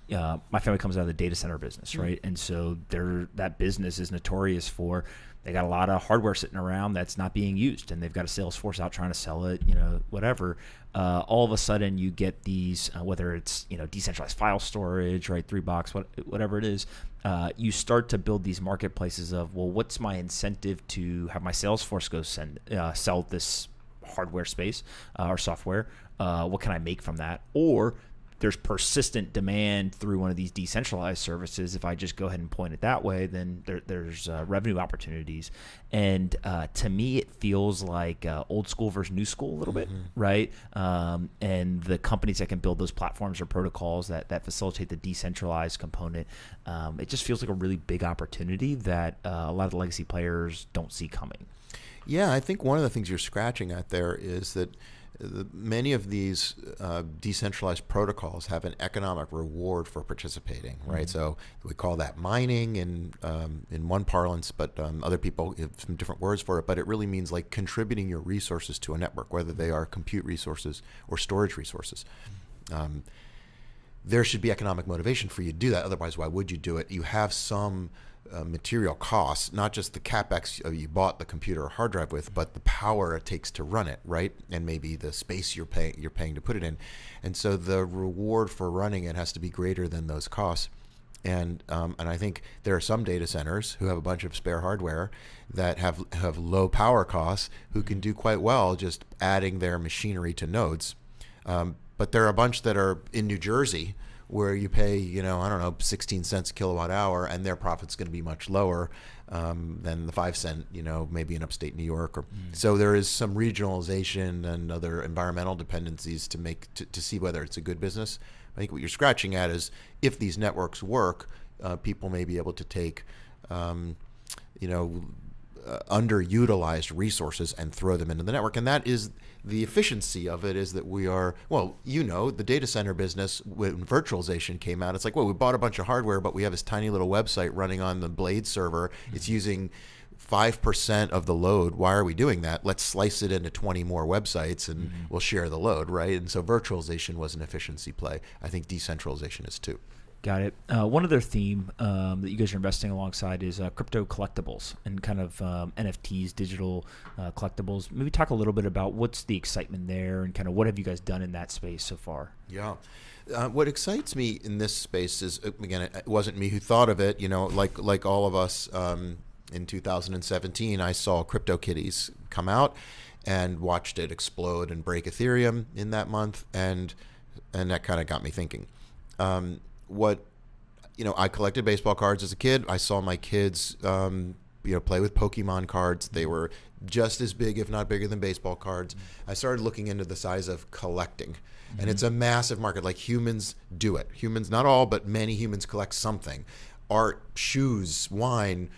my family comes out of the data center business, right? And so that business is notorious for, they got a lot of hardware sitting around that's not being used, and they've got a sales force out trying to sell it, whatever. All of a sudden you get these, whether it's, decentralized file storage, right, 3-box, whatever it is, you start to build these marketplaces of, well, what's my incentive to have my sales force go sell this hardware space or software? What can I make from that? Or there's persistent demand through one of these decentralized services. If I just go ahead and point it that way, then there's revenue opportunities. And to me, it feels like old school versus new school a little bit, right? And the companies that can build those platforms or protocols that facilitate the decentralized component, it just feels like a really big opportunity that a lot of the legacy players don't see coming. Yeah, I think one of the things you're scratching at there is that many of these decentralized protocols have an economic reward for participating, right? So we call that mining in one parlance, but other people have some different words for it. But it really means like contributing your resources to a network, whether they are compute resources or storage resources. There should be economic motivation for you to do that. Otherwise, why would you do it? You have some material costs, not just the capex you bought the computer or hard drive with, but the power it takes to run it, right? And maybe the space you're paying to put it in. And so the reward for running it has to be greater than those costs. And I think there are some data centers who have a bunch of spare hardware that have low power costs who can do quite well just adding their machinery to nodes. But there are a bunch that are in New Jersey where you pay, 16 cents a kilowatt hour, and their profit's going to be much lower than the 5 cent, maybe in upstate New York. So there is some regionalization and other environmental dependencies to see whether it's a good business. I think what you're scratching at is if these networks work, people may be able to take, underutilized resources and throw them into the network. And that is the efficiency of it, is that we are, the data center business, when virtualization came out, it's like, we bought a bunch of hardware, but we have this tiny little website running on the Blade server. It's using 5% of the load. Why are we doing that? Let's slice it into 20 more websites and we'll share the load, right? And so virtualization was an efficiency play. I think decentralization is too. Got it. One other theme that you guys are investing alongside is crypto collectibles and kind of NFTs, digital collectibles. Maybe talk a little bit about what's the excitement there and kind of what have you guys done in that space so far? Yeah. What excites me in this space is, again, it wasn't me who thought of it. Like all of us in 2017, I saw CryptoKitties come out and watched it explode and break Ethereum in that month. And that kind of got me thinking. I collected baseball cards as a kid. I saw my kids, play with Pokemon cards. They were just as big, if not bigger than baseball cards. I started looking into the size of collecting, and it's a massive market. Like, humans do it. Humans, not all, but many humans collect something: art, shoes, wine,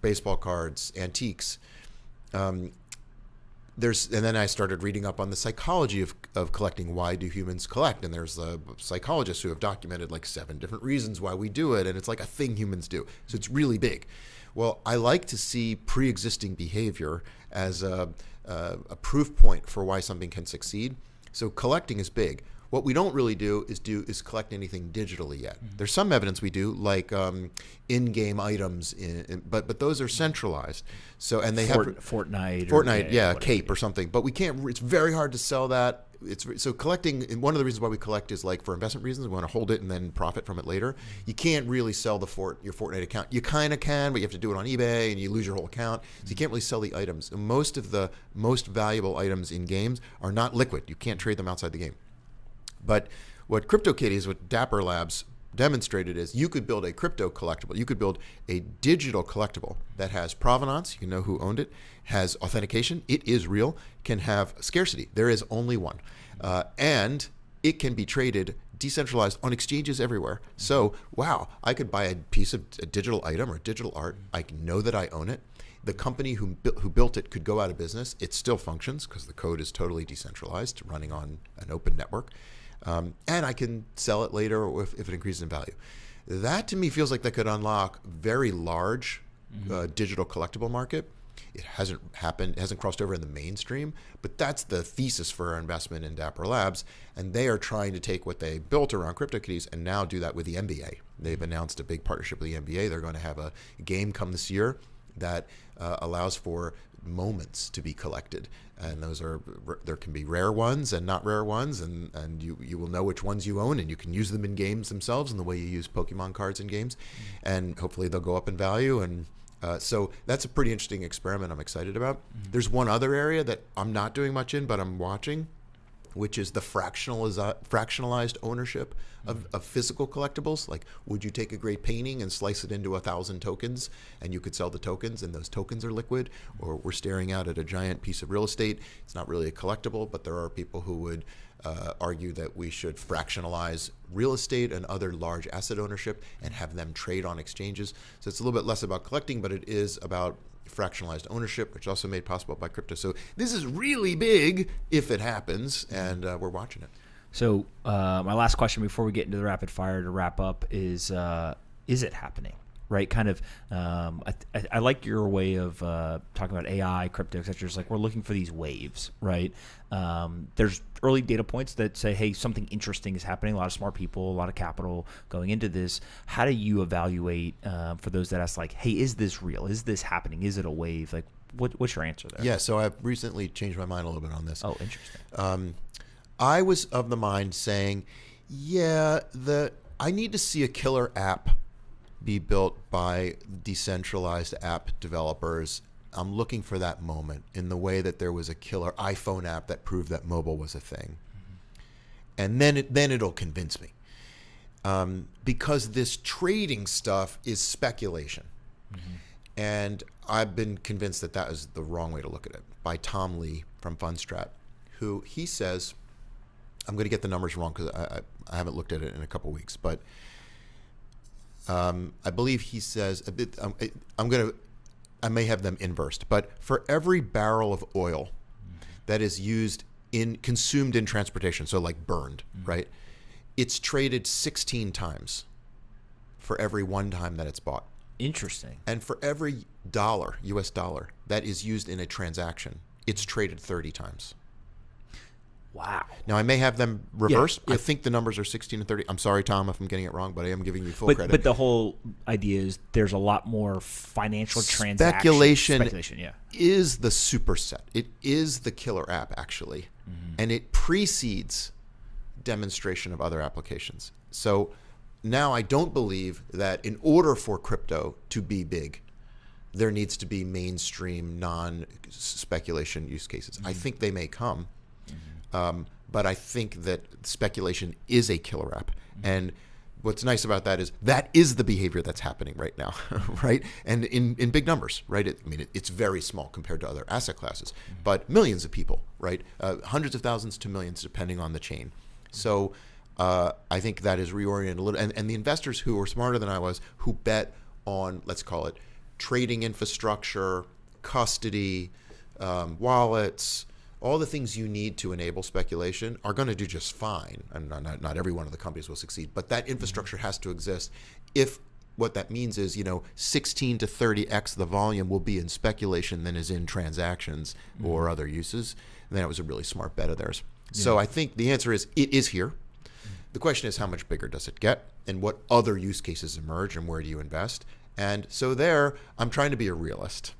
baseball cards, antiques. And then I started reading up on the psychology of collecting. Why do humans collect? And there's psychologists who have documented like 7 different reasons why we do it. And it's like a thing humans do. So it's really big. Well, I like to see pre-existing behavior as a proof point for why something can succeed. So collecting is big. What we don't really do is collect anything digitally yet. There's some evidence we do, like in-game items, but those are centralized. So and they have Fortnite, Cape or something. But we can't. It's very hard to sell that. So collecting. And one of the reasons why we collect is like for investment reasons. We want to hold it and then profit from it later. You can't really sell your Fortnite account. You kind of can, but you have to do it on eBay and you lose your whole account. So you can't really sell the items. And most of the most valuable items in games are not liquid. You can't trade them outside the game. But what CryptoKitties, what Dapper Labs demonstrated is you could build a crypto collectible. You could build a digital collectible that has provenance, you know who owned it, has authentication, it is real, can have scarcity. There is only one. And it can be traded decentralized on exchanges everywhere. So, wow, I could buy a piece of a digital item or digital art. I know that I own it. The company who built it could go out of business. It still functions because the code is totally decentralized, running on an open network. And I can sell it later if it increases in value. That to me feels like that could unlock very large digital collectible market. It hasn't happened, it hasn't crossed over in the mainstream, but that's the thesis for our investment in Dapper Labs. And they are trying to take what they built around CryptoKitties and now do that with the NBA. They've announced a big partnership with the NBA. They're going to have a game come this year that allows for moments to be collected, and there can be rare ones and not rare ones, and you will know which ones you own, and you can use them in games themselves in the way you use Pokemon cards in games, and hopefully they'll go up in value. And so that's a pretty interesting experiment I'm excited about. There's one other area that I'm not doing much in, but I'm watching, which is the fractionalized ownership of physical collectibles. Like, would you take a great painting and slice it into 1,000 tokens, and you could sell the tokens, and those tokens are liquid? Or we're staring out at a giant piece of real estate. It's not really a collectible, but there are people who would argue that we should fractionalize real estate and other large asset ownership and have them trade on exchanges. So it's a little bit less about collecting, but it is about fractionalized ownership, which is also made possible by crypto. So this is really big if it happens, and we're watching it. So my last question before we get into the rapid fire to wrap up is it happening? Right, kind of. I like your way of talking about AI, crypto, et cetera. It's like we're looking for these waves, right? There's early data points that say, hey, something interesting is happening. A lot of smart people, a lot of capital going into this. How do you evaluate for those that ask, like, hey, is this real? Is this happening? Is it a wave? Like, what's your answer there? Yeah, so I've recently changed my mind a little bit on this. Oh, interesting. I was of the mind saying, yeah, I need to see a killer app be built by decentralized app developers. I'm looking for that moment in the way that there was a killer iPhone app that proved that mobile was a thing. And then it'll convince me. Because this trading stuff is speculation. And I've been convinced that is the wrong way to look at it, by Tom Lee from Fundstrat, who he says, I'm going to get the numbers wrong because I haven't looked at it in a couple weeks, but I believe he says a bit. I may have them inversed, but for every barrel of oil that is consumed in transportation, so like burned, right? It's traded 16 times for every one time that it's bought. Interesting. And for every US dollar that is used in a transaction, it's traded 30 times. Wow. Now, I may have them reversed. Yeah. I think the numbers are 16 and 30. I'm sorry, Tom, if I'm getting it wrong, but I am giving you full credit. But the whole idea is there's a lot more financial Speculation yeah. is the superset. It is the killer app, actually. And it precedes demonstration of other applications. So now I don't believe that in order for crypto to be big, there needs to be mainstream non-speculation use cases. I think they may come. But I think that speculation is a killer app. And what's nice about that is the behavior that's happening right now, right? And in big numbers, right? It's very small compared to other asset classes, but millions of people, right? Hundreds of thousands to millions, depending on the chain. So I think that is reoriented a little. And the investors who were smarter than I was, who bet on, let's call it, trading infrastructure, custody, wallets, all the things you need to enable speculation are going to do just fine. And not every one of the companies will succeed, but that infrastructure has to exist. If what that means is, 16 to 30x the volume will be in speculation than is in transactions or other uses, then it was a really smart bet of theirs. Yeah. So I think the answer is it is here. The question is, how much bigger does it get, and what other use cases emerge, and where do you invest? And so there, I'm trying to be a realist.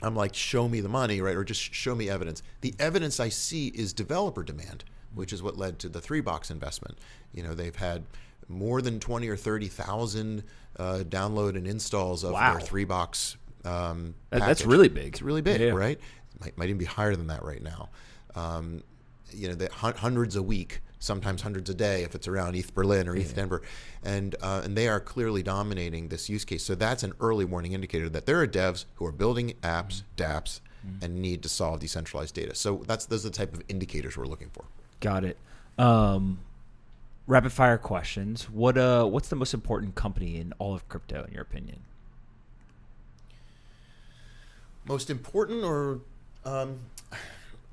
I'm like, show me the money, right? Or just show me evidence. The evidence I see is developer demand, which is what led to the 3Box investment. They've had more than 20 or 30,000 download and installs of their 3Box package. That's really big. It's really big, right? Might even be higher than that right now. Hundreds a week sometimes hundreds a day if it's around ETH Berlin or ETH Denver, and they are clearly dominating this use case. So that's an early warning indicator that there are devs who are building apps, dApps, and need to solve decentralized data. So those are the type of indicators we're looking for. Got it. Rapid fire questions. What's the most important company in all of crypto, in your opinion? Most important, or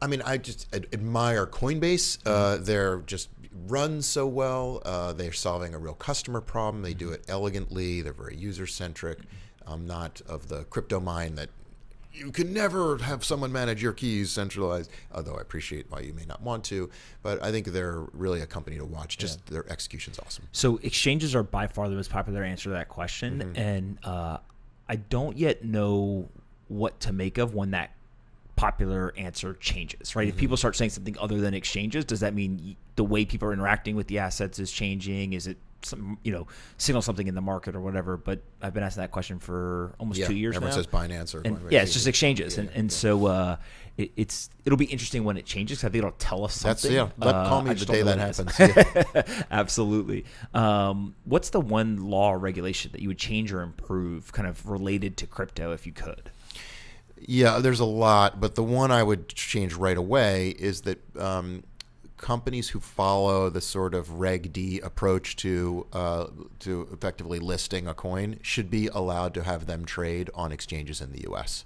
I just admire Coinbase. They're just run so well. They're solving a real customer problem. They do it elegantly. They're very user centric. I'm not of the crypto mind that you can never have someone manage your keys centralized, although I appreciate why you may not want to. But I think they're really a company to watch. Just their execution's awesome. So exchanges are by far the most popular answer to that question. And I don't yet know what to make of when that popular answer changes, right? If people start saying something other than exchanges, does that mean the way people are interacting with the assets is changing? Is it some, signal something in the market or whatever? But I've been asking that question for almost 2 years everyone now. says Binance or it's just exchanges. So it'll be interesting when it changes, because I think it'll tell us something. Call me the day that happens. Absolutely. What's the one law or regulation that you would change or improve kind of related to crypto if you could? Yeah, there's a lot, but the one I would change right away is that companies who follow the sort of Reg D approach to effectively listing a coin should be allowed to have them trade on exchanges in the U.S.,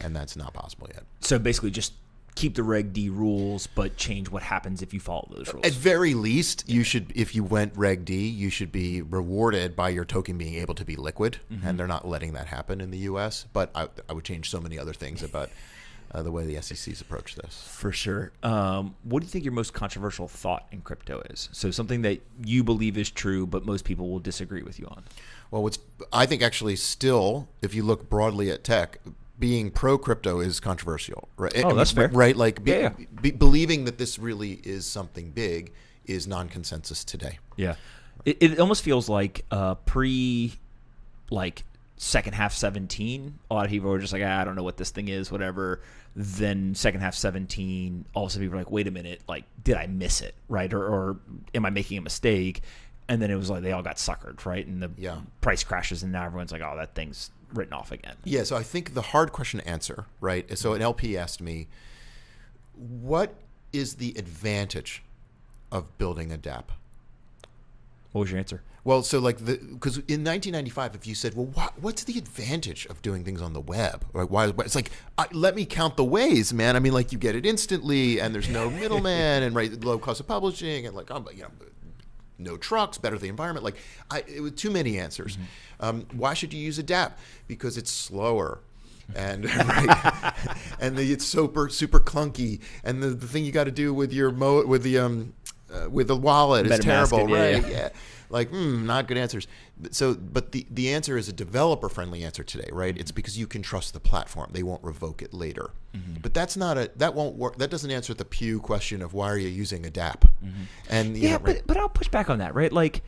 and that's not possible yet. So basically, just keep the Reg D rules, but change what happens if you follow those rules. At very least, you should, if you went Reg D, you should be rewarded by your token being able to be liquid, and they're not letting that happen in the U.S. But I would change so many other things about the way the SEC's approach this. For sure. What do you think your most controversial thought in crypto is? So something that you believe is true, but most people will disagree with you on. Well, I think actually still, if you look broadly at tech, being pro-crypto is controversial, right? Oh, that's fair. Right? Like believing that this really is something big is non-consensus today. Yeah. It almost feels like second half 17, a lot of people were just like, I don't know what this thing is, whatever. Then second half 17, all of a sudden people were like, wait a minute, like, did I miss it, right? Or am I making a mistake? And then it was like they all got suckered, right? And the price crashes, and now everyone's like, oh, that thing's written off again. Yeah, so I think the hard question to answer, right? So an LP asked me, what is the advantage of building a dApp? What was your answer? Well, so because in 1995, if you said, well, what's the advantage of doing things on the web? Like, why? It's like, let me count the ways, man. I mean, like, you get it instantly, and there's no middleman, and low cost of publishing, and no trucks, better for the environment. Like, it was too many answers. Why should you use a dApp? Because it's slower. And it's super clunky, and the thing you got to do with your with the wallet is terrible, right? Yeah. Like, not good answers. But the answer is a developer-friendly answer today, right? It's because you can trust the platform; they won't revoke it later. But that won't work. That doesn't answer the Pew question of why are you using a dApp? And but I'll push back on that, right? Like,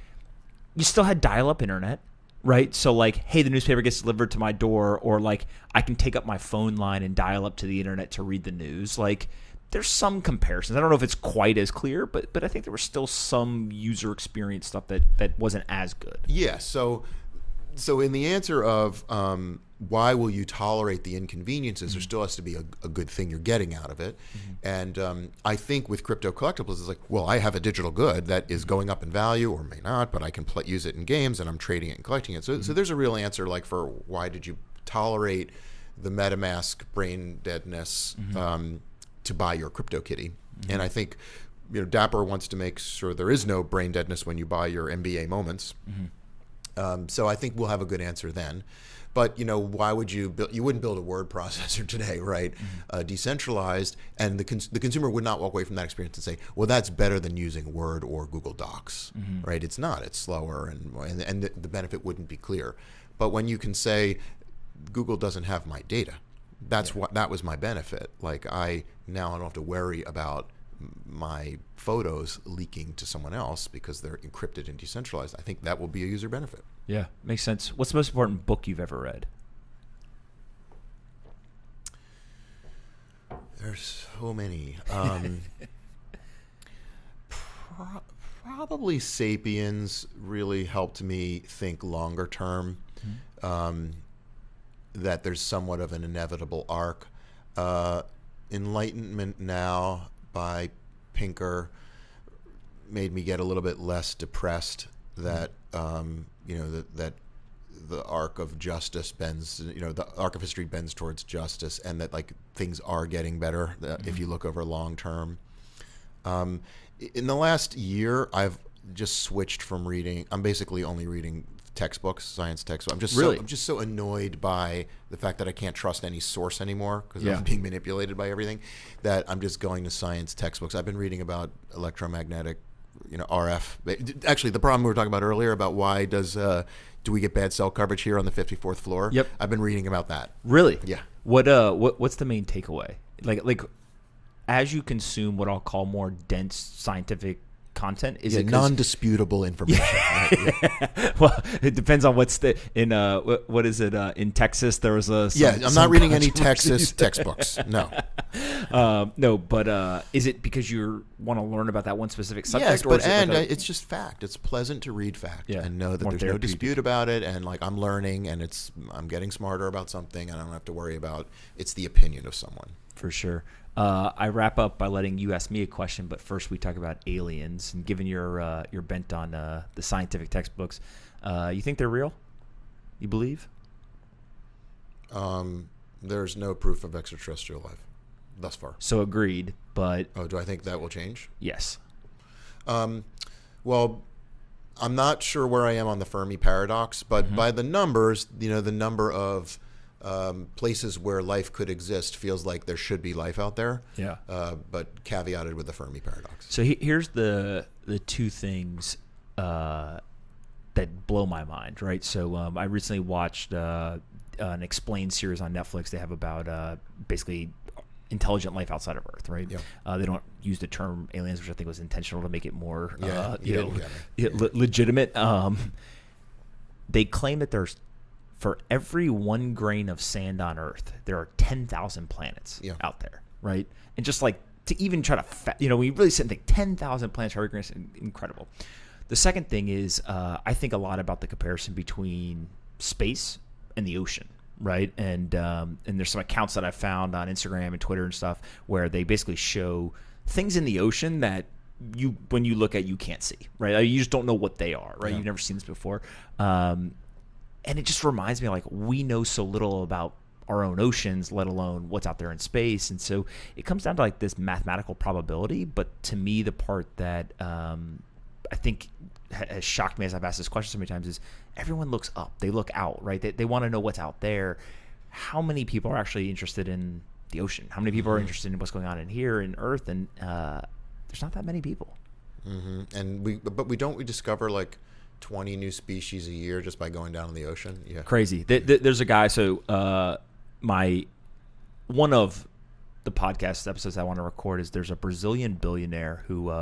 you still had dial-up internet, right? So like, hey, the newspaper gets delivered to my door, or like, I can take up my phone line and dial up to the internet to read the news. Like, there's some comparisons. I don't know if it's quite as clear, but I think there was still some user experience stuff that wasn't as good. Yeah. So in the answer of why will you tolerate the inconveniences, there still has to be a good thing you're getting out of it. And I think with crypto collectibles, it's like, well, I have a digital good that is going up in value or may not, but I can use it in games, and I'm trading it and collecting it. So there's a real answer, like, for why did you tolerate the MetaMask brain deadness to buy your CryptoKitty. And I think Dapper wants to make sure there is no brain deadness when you buy your NBA moments. So I think we'll have a good answer then. But why would you wouldn't build a word processor today, right? Decentralized, and the consumer would not walk away from that experience and say, well, that's better than using Word or Google Docs, right? It's not. It's slower, and the benefit wouldn't be clear. But when you can say, Google doesn't have my data, that was my benefit. Like, I don't have to worry about my photos leaking to someone else because they're encrypted and decentralized. I think that will be a user benefit. Yeah, makes sense. What's the most important book you've ever read? There's so many. Probably Sapiens really helped me think longer term. That there's somewhat of an inevitable arc. Enlightenment Now by Pinker made me get a little bit less depressed. That that the arc of justice bends, the arc of history bends towards justice, and that like things are getting better if you look over long term. In the last year, I've just switched from reading. I'm basically only reading textbooks, science textbooks. I'm just so annoyed by the fact that I can't trust any source anymore because I'm being manipulated by everything, that I'm just going to science textbooks. I've been reading about electromagnetic, RF. Actually, the problem we were talking about earlier about why do we get bad cell coverage here on the 54th floor? Yep. I've been reading about that. Really? Yeah. What's the main takeaway? Like as you consume what I'll call more dense scientific content, is it non-disputable information? Right? Well, it depends on what's what is it in Texas? There was I'm not reading any Texas textbooks. No. No, but is it because you want to learn about that one specific subject? Yes, or but is it it's just fact. It's pleasant to read fact and know that more there's no dispute about it, and like I'm learning, and I'm getting smarter about something, and I don't have to worry about it's the opinion of someone. For sure. I wrap up by letting you ask me a question, but first we talk about aliens. And given your bent on the scientific textbooks, you think they're real? You believe? There's no proof of extraterrestrial life thus far. So agreed, but... do I think that will change? Yes. Well, I'm not sure where I am on the Fermi paradox, but by the numbers, the number of places where life could exist feels like there should be life out there. Yeah. But caveated with the Fermi paradox. So here's the two things that blow my mind, right? So I recently watched an Explained series on Netflix. They have about basically intelligent life outside of Earth, right? Yeah. They don't use the term aliens, which I think was intentional to make it more legitimate. They claim that there's, for every 1 grain of sand on Earth, there are 10,000 planets out there, right? And just like to even try to, we really sit and think 10,000 planets for every grain of sand, incredible. The second thing is I think a lot about the comparison between space and the ocean, right? And there's some accounts that I found on Instagram and Twitter and stuff where they basically show things in the ocean that when you look at, you can't see, right? You just don't know what they are, right? You've never seen this before. And it just reminds me, like, we know so little about our own oceans, let alone what's out there in space. And so it comes down to like this mathematical probability. But to me, the part that I think has shocked me as I've asked this question so many times is everyone looks up. They look out, right? They want to know what's out there. How many people are actually interested in the ocean? How many people are interested in what's going on in here in Earth? And there's not that many people. And we discover like 20 new species a year just by going down in the ocean. Yeah, crazy. There's a guy. So one of the podcast episodes I want to record is there's a Brazilian billionaire who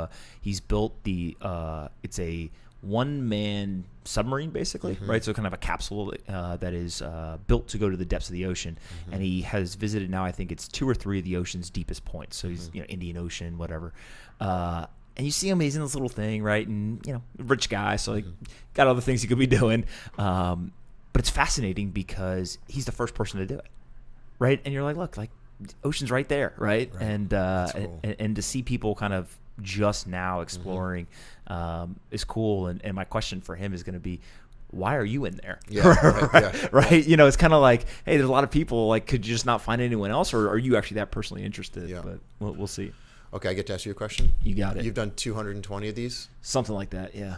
he's built it's a one-man submarine basically, right? So kind of a capsule that is built to go to the depths of the ocean, and he has visited now I think it's 2 or 3 of the ocean's deepest points. So he's Indian Ocean, whatever. And you see him, he's in this little thing, right? And, rich guy, so like got other things he could be doing. But it's fascinating because he's the first person to do it, right? And you're like, look, like ocean's right there, right? And cool. and to see people kind of just now exploring is cool. And my question for him is going to be, why are you in there? Right? It's kind of like, hey, there's a lot of people. Like, could you just not find anyone else, or are you actually that personally interested? Yeah. But we'll see. Okay, I get to ask you a question? You got it. You've done 220 of these? Something like that, yeah.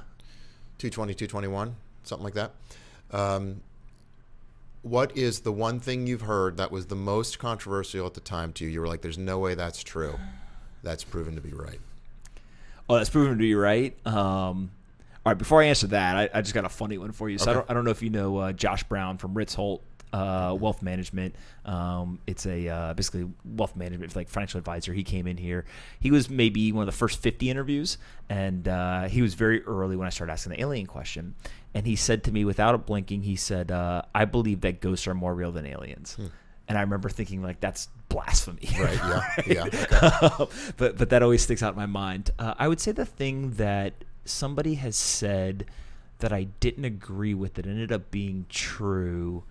220, 221, something like that. What is the one thing you've heard that was the most controversial at the time to you? You were like, there's no way that's true. That's proven to be right. Oh, that's proven to be right? All right, before I answer that, I just got a funny one for you. So okay. I don't know if you know Josh Brown from Ritz Holt Wealth Management. It's a basically wealth management, like financial advisor. He came in here. He was maybe one of the first 50 interviews, and he was very early when I started asking the alien question. And he said to me, without blinking, he said, "I believe that ghosts are more real than aliens." And I remember thinking like, that's blasphemy. Right. Yeah. Yeah. Okay. But that always sticks out in my mind. I would say the thing that somebody has said that I didn't agree with that ended up being true.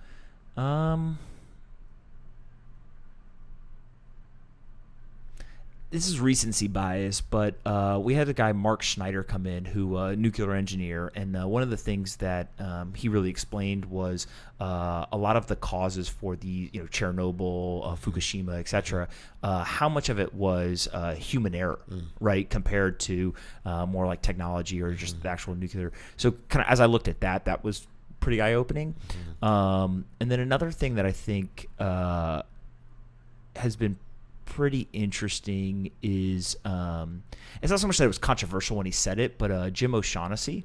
This is recency bias, but we had a guy, Mark Schneider, come in, who a nuclear engineer, and one of the things that he really explained was a lot of the causes for the Chernobyl, Fukushima, etc. How much of it was human error, right, compared to more like technology or just the actual nuclear. So kind of as I looked at that, that was pretty eye-opening. And then another thing that I think has been pretty interesting is it's not so much that it was controversial when he said it, but Jim O'Shaughnessy,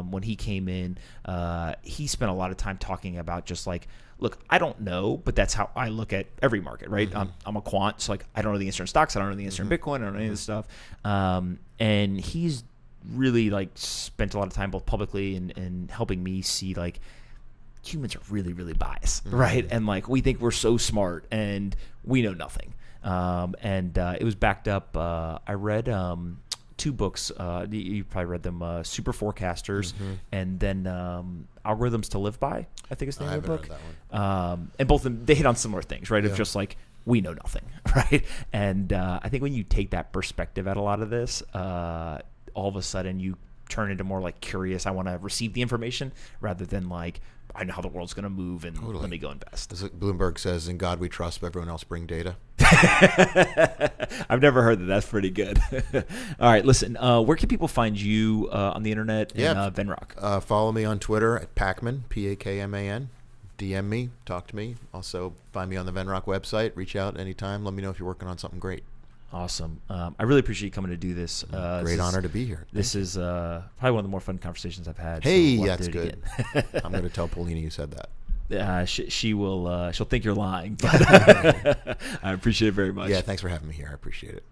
when he came in, he spent a lot of time talking about just like, look, I don't know, but that's how I look at every market, right? I'm a quant, so like I don't know the answer in stocks, I don't know the answer in Bitcoin, I don't know any of this stuff, and he's really like spent a lot of time both publicly and helping me see like humans are really, really biased, right? And like we think we're so smart and we know nothing. And it was backed up. I read 2 books. You probably read them, Super Forecasters, and then Algorithms to Live By, I think is the name of the book. Read that one. And both of them, they hit on similar things, right? Of just like, we know nothing, right? And I think when you take that perspective at a lot of this, all of a sudden you turn into more like curious, I want to receive the information, rather than like, I know how the world's going to move and let me go invest. As Bloomberg says, in God we trust, but everyone else bring data. I've never heard that. That's pretty good. All right, listen, where can people find you on the internet and Venrock? Follow me on Twitter at Pakman, Pakman. DM me, talk to me. Also, find me on the Venrock website. Reach out anytime. Let me know if you're working on something great. Awesome. I really appreciate you coming to do this. Great honor to be here. This is probably one of the more fun conversations I've had. Hey, so that's good. I'm going to tell Paulina you said that. She will. She'll think you're lying. But I appreciate it very much. Yeah, thanks for having me here. I appreciate it.